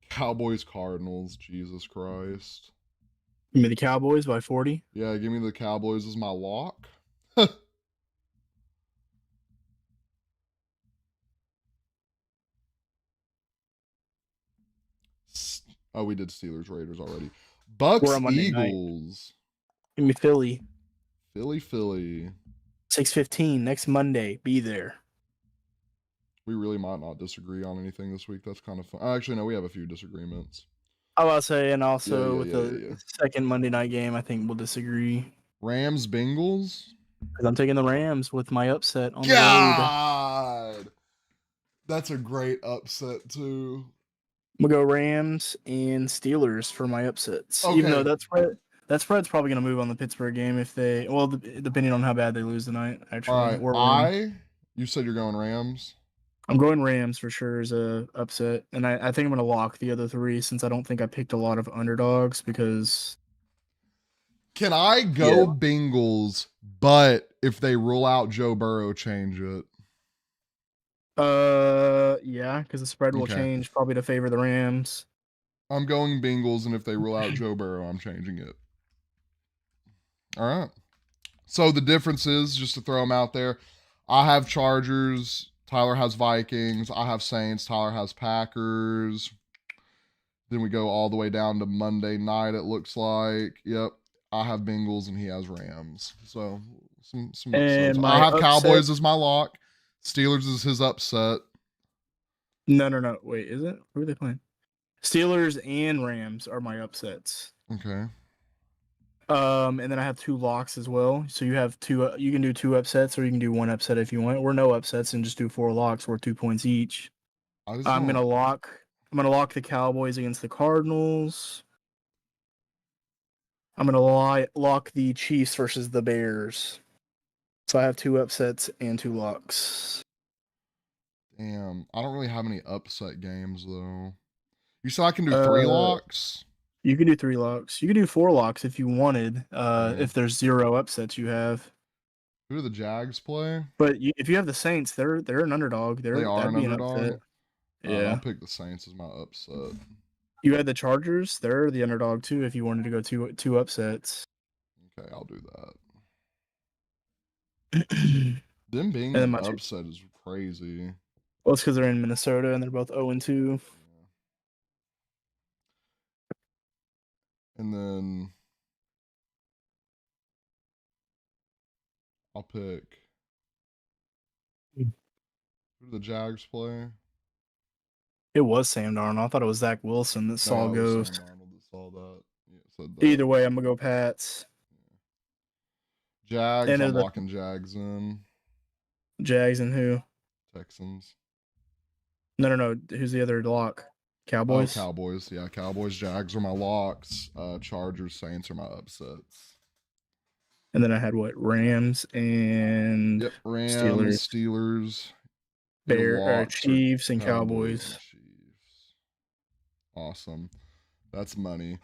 S2: Cowboys, Cardinals. Jesus Christ.
S1: Give me the Cowboys by 40.
S2: Yeah, give me the Cowboys as my lock. Oh, we did Steelers, Raiders already. Bucks, Eagles.
S1: Give me Philly.
S2: Philly.
S1: 6:15 next Monday. Be there.
S2: We really might not disagree on anything this week. That's kind of fun. Actually, no, we have a few disagreements.
S1: I was say, and also with the second Monday night game, I think we'll disagree.
S2: Rams, Bengals.
S1: Because I'm taking the Rams with my upset on the
S2: road. That's a great upset too.
S1: I'm gonna go Rams and Steelers for my upsets. Okay. Even though that spread's probably gonna move on the Pittsburgh game if they depending on how bad they lose tonight. Actually,
S2: all right. You said you're going Rams.
S1: I'm going Rams for sure as a upset, and I think I'm gonna lock the other 3 since I don't think I picked a lot of underdogs because.
S2: Can I go Bengals, but if they rule out Joe Burrow, change it?
S1: Yeah, because the spread will change probably to favor the Rams.
S2: I'm going Bengals, and if they rule out Joe Burrow, I'm changing it. All right. So the difference is, just to throw them out there, I have Chargers. Tyler has Vikings. I have Saints. Tyler has Packers. Then we go all the way down to Monday night, it looks like. Yep. I have Bengals and he has Rams. So some upsets. I have Cowboys as my lock. Steelers is his upset.
S1: No. Wait, is it? Who are they playing? Steelers and Rams are my upsets.
S2: Okay.
S1: And then I have 2 locks as well. So you have 2. You can do 2 upsets, or you can do 1 upset if you want, or no upsets and just do 4 locks worth 2 points each.
S2: I just
S1: I'm
S2: don't.
S1: gonna lock. I'm gonna lock the Cowboys against the Cardinals. I'm gonna lock the Chiefs versus the Bears. So I have 2 upsets and 2 locks.
S2: Damn, I don't really have any upset games though. You said I can do 3
S1: Uh,
S2: locks?
S1: you can do 3 locks. You can do 4 locks if you wanted.
S2: Okay.
S1: If there's 0 upsets you have.
S2: Who do the Jags play?
S1: But if you have the Saints, they're an underdog.
S2: They are
S1: That'd
S2: an
S1: be an
S2: underdog.
S1: upset.
S2: All right, I'll
S1: Yeah.
S2: pick the Saints as my upset.
S1: You had the Chargers. They're the underdog too. If you wanted to go two upsets.
S2: Okay, I'll do that.
S1: And
S2: Them being
S1: then
S2: an
S1: my two.
S2: upset is crazy.
S1: Well, it's because they're in Minnesota and they're both 0-2.
S2: Yeah. And then I'll pick. Who do the Jags play?
S1: It was Sam Darnold. I thought it was Zach Wilson that
S2: No,
S1: saw
S2: it was Sam
S1: ghost.
S2: Donald that saw that. Yeah, said that.
S1: Either way, I'm gonna go Pats.
S2: Jags,
S1: And they're
S2: I'm
S1: the
S2: locking Jags in.
S1: Jags and who?
S2: Texans.
S1: No. Who's the other lock?
S2: Oh,
S1: Cowboys.
S2: Cowboys. Yeah, Cowboys, Jags are my locks. Chargers, Saints are my upsets.
S1: And then I had what? Rams and
S2: Yep, Rams,
S1: Steelers.
S2: Steelers. Your locks are
S1: Chiefs and
S2: Cowboys and
S1: Cowboys.
S2: Chiefs. Awesome. That's money.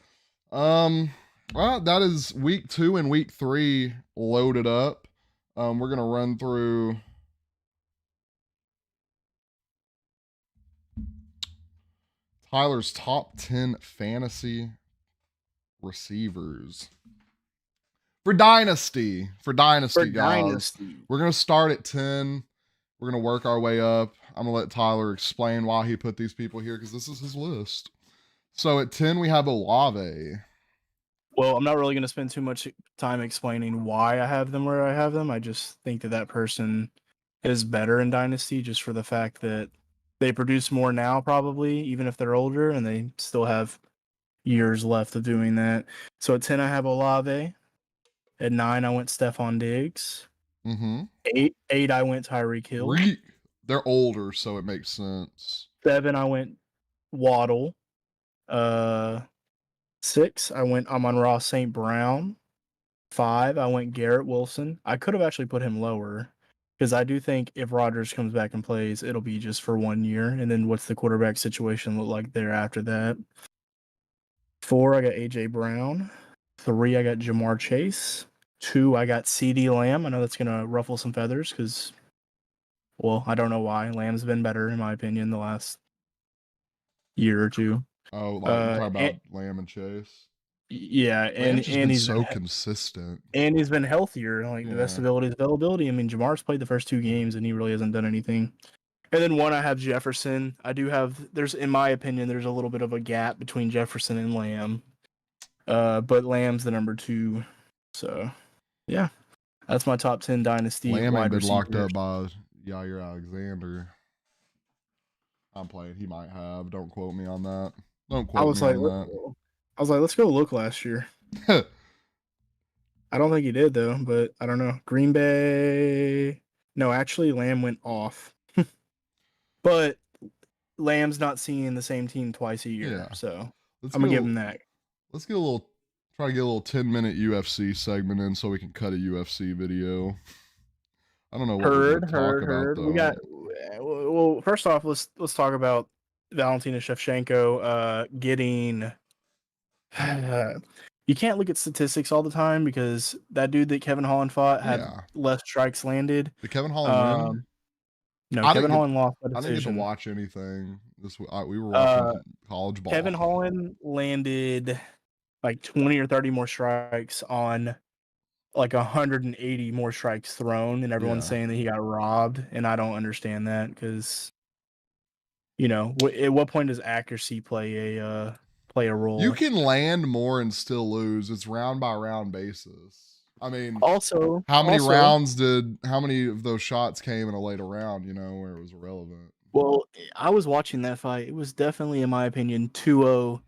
S2: Well, that is week 2 and week 3 loaded up. We're gonna run through Tyler's top 10 fantasy receivers for Dynasty. For Dynasty, guys. We're gonna start at 10. We're gonna work our way up. I'm gonna let Tyler explain why he put these people here because this is his list. So at 10 we have Olave.
S1: Well, I'm not really going to spend too much time explaining why I have them where I have them. I just think that person is better in Dynasty just for the fact that they produce more now, probably, even if they're older, and they still have years left of doing that. So at 10, I have Olave. At 9, I went Stephon Diggs.
S2: Mm-hmm.
S1: 8, I went Tyreek Hill.
S2: They're older, so it makes sense.
S1: 7, I went Waddle. 6, I went Amon-Ra St. Brown. 5, I went Garrett Wilson. I could have actually put him lower because I do think if Rodgers comes back and plays, it'll be just for 1 year. And then what's the quarterback situation look like there after that? 4, I got A.J. Brown. 3, I got Jamar Chase. 2, I got CeeDee Lamb. I know that's going to ruffle some feathers because, well, I don't know why. Lamb's been better, in my opinion, the last year or two.
S2: Oh, like you talk about Lamb and Chase.
S1: Yeah,
S2: Lamb's just been
S1: he's
S2: so consistent.
S1: And he's been healthier. Like the best ability is availability. I mean, Jamar's played the first 2 games and he really hasn't done anything. And then 1, I have Jefferson. I do have in my opinion, there's a little bit of a gap between Jefferson and Lamb. But Lamb's the number 2. So yeah. That's my top 10 dynasty
S2: Lamb ain't
S1: wide
S2: been locked
S1: receivers.
S2: up by Yair Alexander. I'm playing. He might have. Don't quote me on that. Don't quote me on that.
S1: I was like, let's go look last year. I don't think he did though, but I don't know. Green Bay. No, actually, Lamb went off. But Lamb's not seeing the same team twice a year,
S2: Yeah.
S1: so
S2: I'm
S1: gonna give him that.
S2: Let's get a little. Try to get a little 10-minute UFC segment in so we can cut a UFC video. I don't know what we're gonna talk about though.
S1: We got well. First off, let's talk about Valentina Shevchenko getting. You can't look at statistics all the time because that dude that Kevin Holland fought had less strikes landed.
S2: Did Kevin Holland win?
S1: No, Kevin Holland lost by
S2: I
S1: decision.
S2: didn't get to watch anything. We were watching college ball.
S1: Kevin Holland landed like 20 or 30 more strikes on like 180 more strikes thrown, and everyone's saying that he got robbed, and I don't understand that because, you know, at what point does accuracy play a role?
S2: You can land more and still lose. It's round by round basis. I mean,
S1: also,
S2: how many of those shots came in a later round, you know, where it was irrelevant?
S1: Well, I was watching that fight. It was definitely, in my opinion, 2-0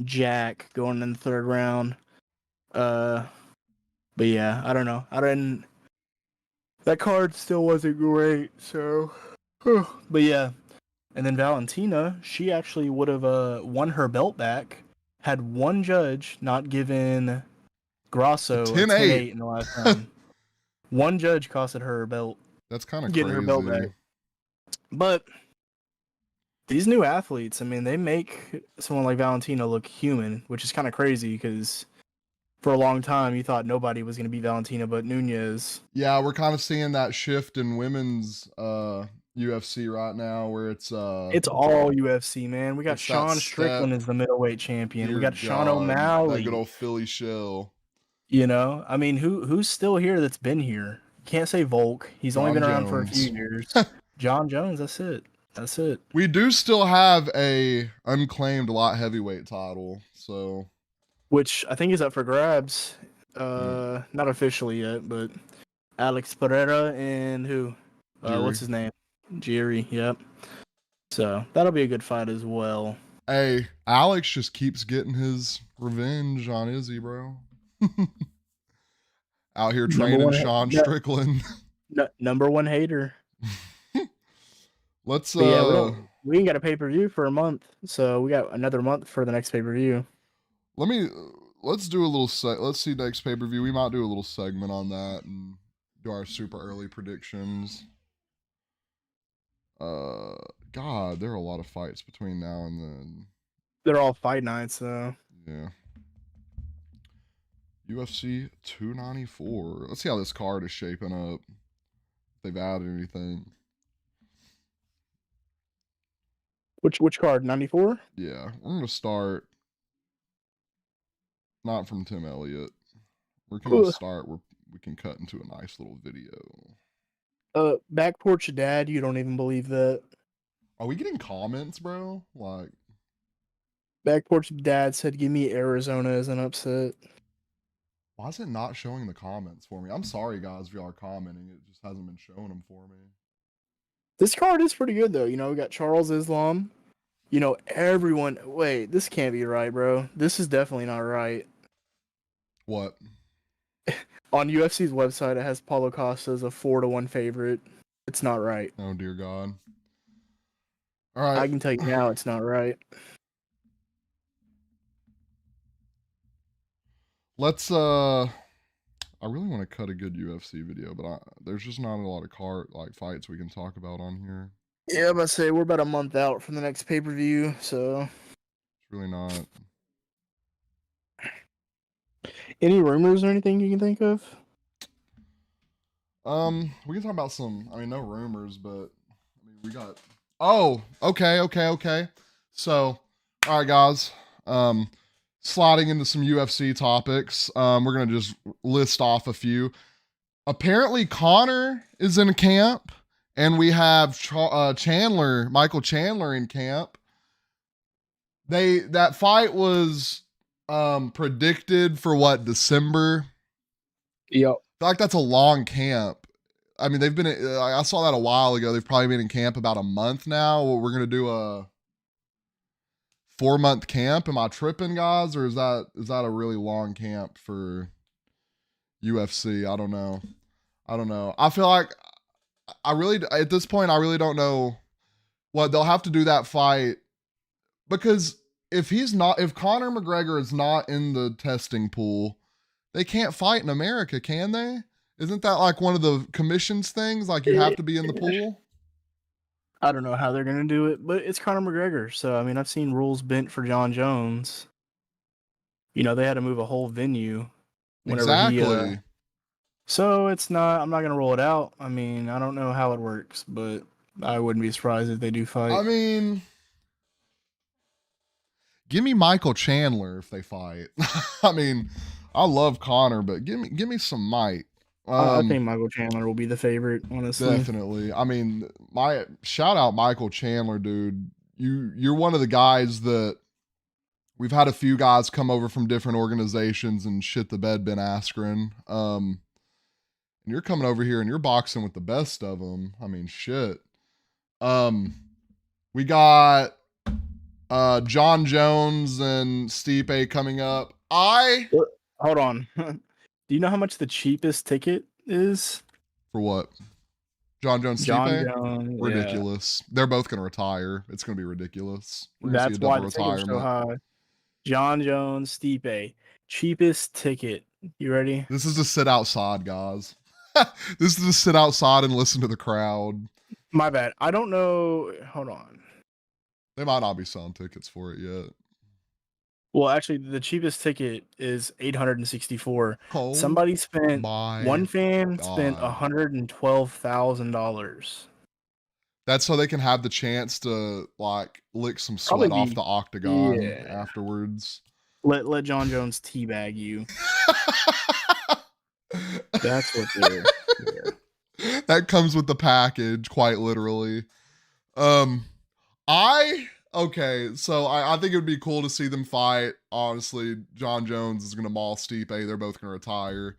S1: Jack going in the 3rd round. But yeah, I don't know. I didn't. That card still wasn't great. So, but yeah. And then Valentina, she actually would have won her belt back had one judge not given
S2: A
S1: Grasso a
S2: 10-8.
S1: 10-8 in the last round. One judge costed her belt,
S2: That's kind of
S1: getting her belt back.
S2: crazy.
S1: But these new athletes, I mean, they make someone like Valentina look human, which is kind of crazy because for a long time you thought nobody was going to beat Valentina but Nunez.
S2: Yeah, we're kind of seeing that shift in women's UFC right now where it's
S1: all UFC, man. We got
S2: it's that
S1: Sean Strickland
S2: step.
S1: as the middleweight champion. We
S2: Dear
S1: got Sean
S2: God, that good
S1: O'Malley.
S2: old Philly shell.
S1: You know, I mean, who's still here that's been here? Can't say Volk. He's only
S2: John
S1: been around for a few
S2: Jones.
S1: years. John Jones. That's it. That's it.
S2: We do still have a unclaimed light heavyweight title, so
S1: Which I think is up for grabs.
S2: yeah,
S1: Not officially yet, but Alex Pereira and who?
S2: Jerry.
S1: What's his name? Jerry. Yep. So that'll be a good fight as well.
S2: Hey, Alex just keeps getting his revenge on Izzy, bro. Out here training Sean Strickland.
S1: Number one hater.
S2: Let's
S1: But yeah, we ain't got a pay-per-view for a month, so we got another month for the next pay-per-view.
S2: let's do a little let's see next pay-per-view. We might do a little segment on that and do our super early predictions. God, there are a lot of fights between now and then.
S1: They're all fight nights, so
S2: Yeah. UFC 294. Let's see how this card is shaping up. If they've added anything.
S1: Which card? 94?
S2: Yeah, we're gonna start not from Tim Elliott. We're gonna start where we can cut into a nice little video.
S1: Back porch dad, you don't even believe that.
S2: Are we getting comments, bro? Like,
S1: Back porch dad said, "Give me Arizona as an upset."
S2: why is it not showing the comments for me? I'm sorry, guys, if y'all are commenting. It just hasn't been showing them for me.
S1: This card is pretty good though. You know, we got Charles Islam. You know, everyone. Wait, this can't be right, bro. This is definitely not right.
S2: What?
S1: On UFC's website, it has Paulo Costa as a 4-1 favorite. It's not right.
S2: Oh dear God. All right.
S1: I can tell you now, it's not right.
S2: Let's I really want to cut a good UFC video, but there's just not a lot of fights we can talk about on here.
S1: Yeah, I'm about to say we're about a month out from the next pay-per-view, so
S2: it's really not.
S1: Any rumors or anything you can think of?
S2: We can talk about some. I mean, no rumors, but I mean, we got. Oh, okay. So, all right, guys. Sliding into some UFC topics. We're gonna just list off a few. Apparently, Connor is in camp, and we have Michael Chandler in camp. That fight was predicted for what, December?
S1: Yep.
S2: I feel like that's a long camp. I mean, they've been. I saw that a while ago. They've probably been in camp about a month now. We're gonna do a 4-month camp. Am I tripping, guys, or is that a really long camp for UFC? I don't know. I feel like at this point I really don't know what they'll have to do that fight, because if Conor McGregor is not in the testing pool, they can't fight in America, can they? Isn't that like one of the commission's things? Like you have to be in the pool?
S1: I don't know how they're going to do it, but it's Conor McGregor. So, I mean, I've seen rules bent for John Jones. You know, they had to move a whole venue.
S2: Exactly.
S1: So I'm not going to roll it out. I mean, I don't know how it works, but I wouldn't be surprised if they do fight.
S2: I mean, give me Michael Chandler if they fight. I mean, I love Conor, but give me some Mike.
S1: I think Michael Chandler will be the favorite, honestly.
S2: Definitely. I mean, shout out Michael Chandler, dude. You're one of the guys that we've had a few guys come over from different organizations and shit the bed Ben Askren. And you're coming over here and you're boxing with the best of them. I mean, shit. We got John Jones and Stipe coming up.
S1: hold on. Do you know how much the cheapest ticket is?
S2: For what? John Jones,
S1: John
S2: Stipe?
S1: Jones. Yeah,
S2: Ridiculous. They're both going to retire. It's going to be ridiculous. We're going to see a
S1: that's why
S2: double
S1: the tickets are so
S2: retirement.
S1: high. John Jones, Stipe, cheapest ticket. You ready?
S2: This is to sit outside, guys. This is to sit outside and listen to the crowd.
S1: My bad. I don't know. Hold on.
S2: They might not be selling tickets for it yet.
S1: Well, actually, the cheapest ticket is 864.
S2: Oh
S1: Somebody spent
S2: my
S1: one fan spent
S2: God.
S1: $112,000.
S2: That's so they can have the chance to like lick some
S1: Probably
S2: sweat off the octagon
S1: yeah.
S2: afterwards.
S1: Let John Jones teabag you. That's what they're. Yeah.
S2: That comes with the package, quite literally. Okay, so I think it would be cool to see them fight. Honestly, John Jones is gonna maul Stipe. They're both gonna retire.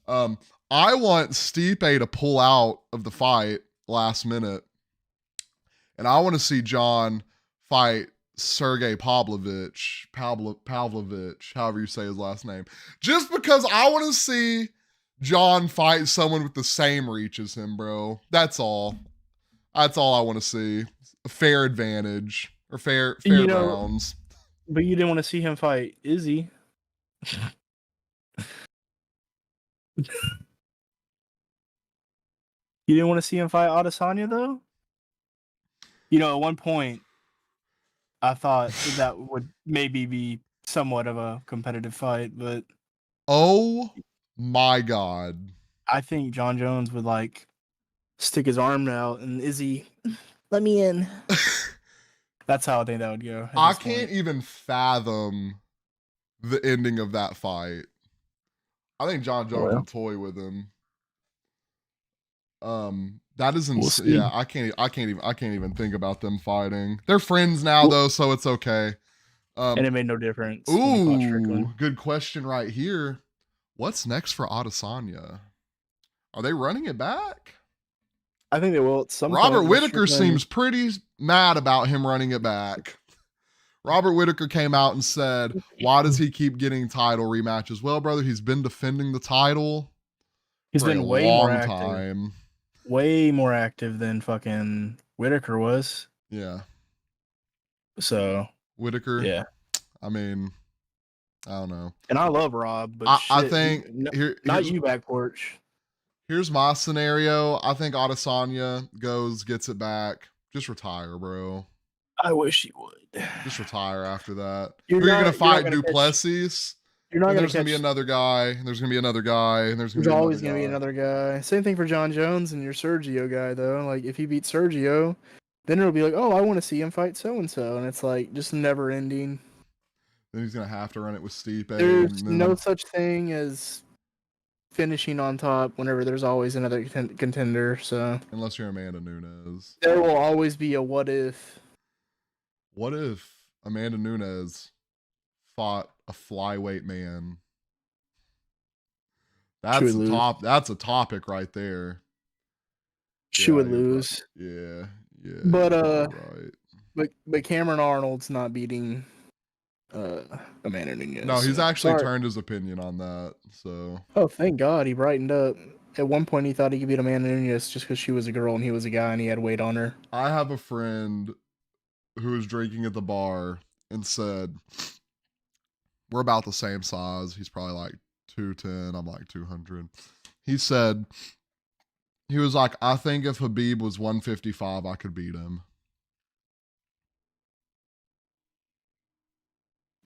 S2: I want Stipe to pull out of the fight last minute, and I want to see John fight Sergey Pavlovich, however you say his last name, just because I want to see John fight someone with the same reach as him, bro. That's all. That's all I want to see. A fair advantage or fair rounds.
S1: But you didn't want to see him fight Izzy. You didn't want to see him fight Adesanya, though? You know, at one point, I thought that would maybe be somewhat of a competitive fight, but
S2: Oh my God.
S1: I think John Jones would like stick his arm out and Izzy, let me in. That's how I think that would go.
S2: I can't even fathom the ending of that fight. I think John Jones would toy with him. That is insane. Yeah, I can't even think about them fighting. They're friends now though, so it's okay.
S1: And it made no difference.
S2: Ooh, good question right here. What's next for Adesanya? Are they running it back?
S1: I think they will.
S2: Robert Whittaker seems pretty mad about him running it back. Robert Whittaker came out and said, why does he keep getting title rematches? Well, brother, he's been defending the title.
S1: He's been way more active.
S2: Time.
S1: Way more active than fucking Whittaker was.
S2: Yeah.
S1: So
S2: Whittaker.
S1: Yeah.
S2: I mean, I don't know.
S1: And I love Rob, but
S2: I think
S1: not you back porch.
S2: Here's my scenario. I think Adesanya gets it back. Just retire, bro.
S1: I wish he would.
S2: Just retire after that. You're going to fight Duplessis.
S1: You're not
S2: there's going to be another guy. And there's going to be another guy. And there's
S1: always going to be another guy. Same thing for John Jones and your Sergio guy, though. Like, if he beats Sergio, then it'll be like, oh, I want to see him fight so-and-so. And it's like, just never ending.
S2: Then he's going to have to run it with Stipe.
S1: There's no such thing as finishing on top whenever there's always another contender. So
S2: unless you're Amanda Nunes.
S1: There will always be a what if.
S2: What if Amanda Nunes fought a flyweight man? That's a topic right there.
S1: She would lose.
S2: Yeah.
S1: But
S2: right.
S1: But Cameron Arnold's not beating Amanda Nunes.
S2: No, he's actually turned his opinion on that. So
S1: oh, thank God he brightened up. At one point he thought he could beat Amanda Nunes just because she was a girl and he was a guy and he had weight on her.
S2: I have a friend who was drinking at the bar and said, we're about the same size. He's probably like 210. I'm like 200. He said, he was like, I think if Khabib was 155, I could beat him.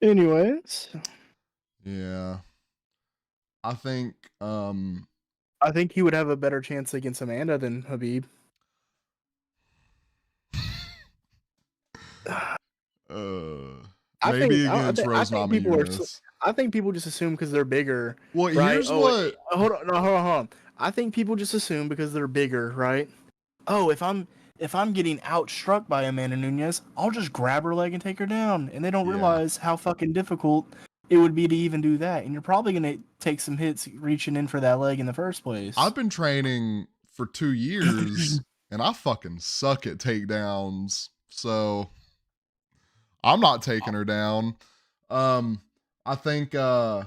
S1: Anyways.
S2: Yeah. I think
S1: he would have a better chance against Amanda than Khabib.
S2: Maybe against Rose Namajunas.
S1: I think people just assume because they're bigger.
S2: Well,
S1: right?
S2: Here's what.
S1: Hold on. I think people just assume because they're bigger, right? Oh, if I'm getting outstruck by Amanda Nunes, I'll just grab her leg and take her down, and they don't realize how fucking difficult it would be to even do that. And you're probably gonna take some hits reaching in for that leg in the first place.
S2: I've been training for 2 years, and I fucking suck at takedowns, so I'm not taking her down. I think yeah,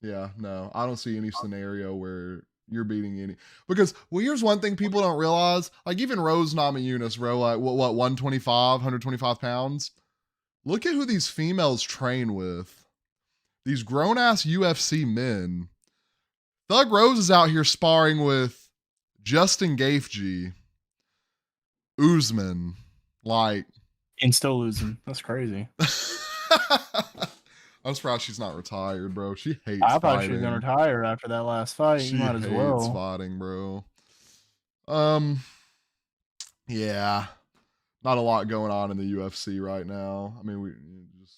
S2: Yeah, no, I don't see any scenario where you're beating any, because well, here's one thing people don't realize. Like even Rose Namajunas, bro, like what 125, 125 pounds. Look at who these females train with. These grown ass UFC men. Thug Rose is out here sparring with Justin Gaethje, Usman, like,
S1: And still losing. That's crazy.
S2: I'm surprised she's not retired, bro. She hates
S1: I thought
S2: fighting.
S1: she was gonna retire after that last fight.
S2: She
S1: You might as
S2: hates
S1: well.
S2: fighting, bro. Yeah, not a lot going on in the UFC right now. I mean, we just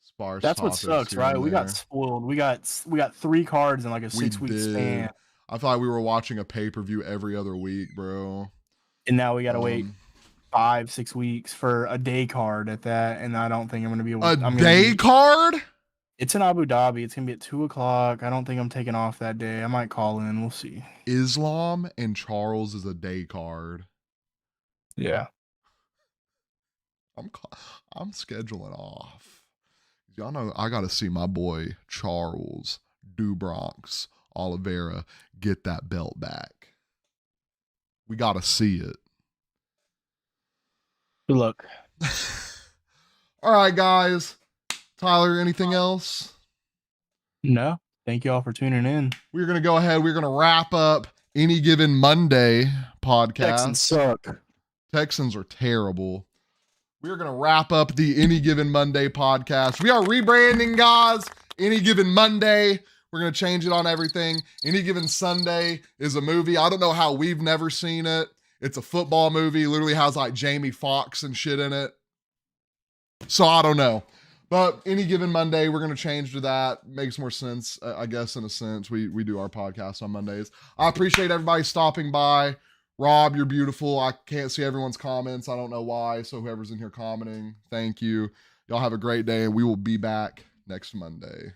S2: sparse.
S1: That's what
S2: topics
S1: sucks,
S2: here
S1: right?
S2: and
S1: We got
S2: there.
S1: spoiled. We got 3 cards in like a
S2: We
S1: 6-week
S2: did.
S1: span,
S2: I thought we were watching a pay-per-view every other week, bro.
S1: and now we gotta wait 5-6 weeks for a day card at that. And I don't think I'm gonna be able.
S2: Card.
S1: It's in Abu Dhabi. It's gonna be at 2:00. I don't think I'm taking off that day. I might call in. We'll see.
S2: Islam and Charles is a day card.
S1: Yeah.
S2: I'm scheduling off. Y'all know I got to see my boy Charles Dubronx Oliveira get that belt back. We got to see it.
S1: Good luck.
S2: All right, guys. Tyler, anything else?
S1: No. Thank you all for tuning in.
S2: We're going to go ahead. We're going to wrap up Any Given Monday podcast.
S1: Texans suck.
S2: Texans are terrible. We're going to wrap up the Any Given Monday podcast. We are rebranding, guys. Any Given Monday. We're going to change it on everything. Any Given Sunday is a movie. I don't know how we've never seen it. It's a football movie. Literally has like Jamie Foxx and shit in it. So I don't know. But Any Given Monday, we're going to change to that. Makes more sense, I guess, in a sense. We do our podcast on Mondays. I appreciate everybody stopping by. Rob, you're beautiful. I can't see everyone's comments. I don't know why. So whoever's in here commenting, thank you. Y'all have a great day, and we will be back next Monday.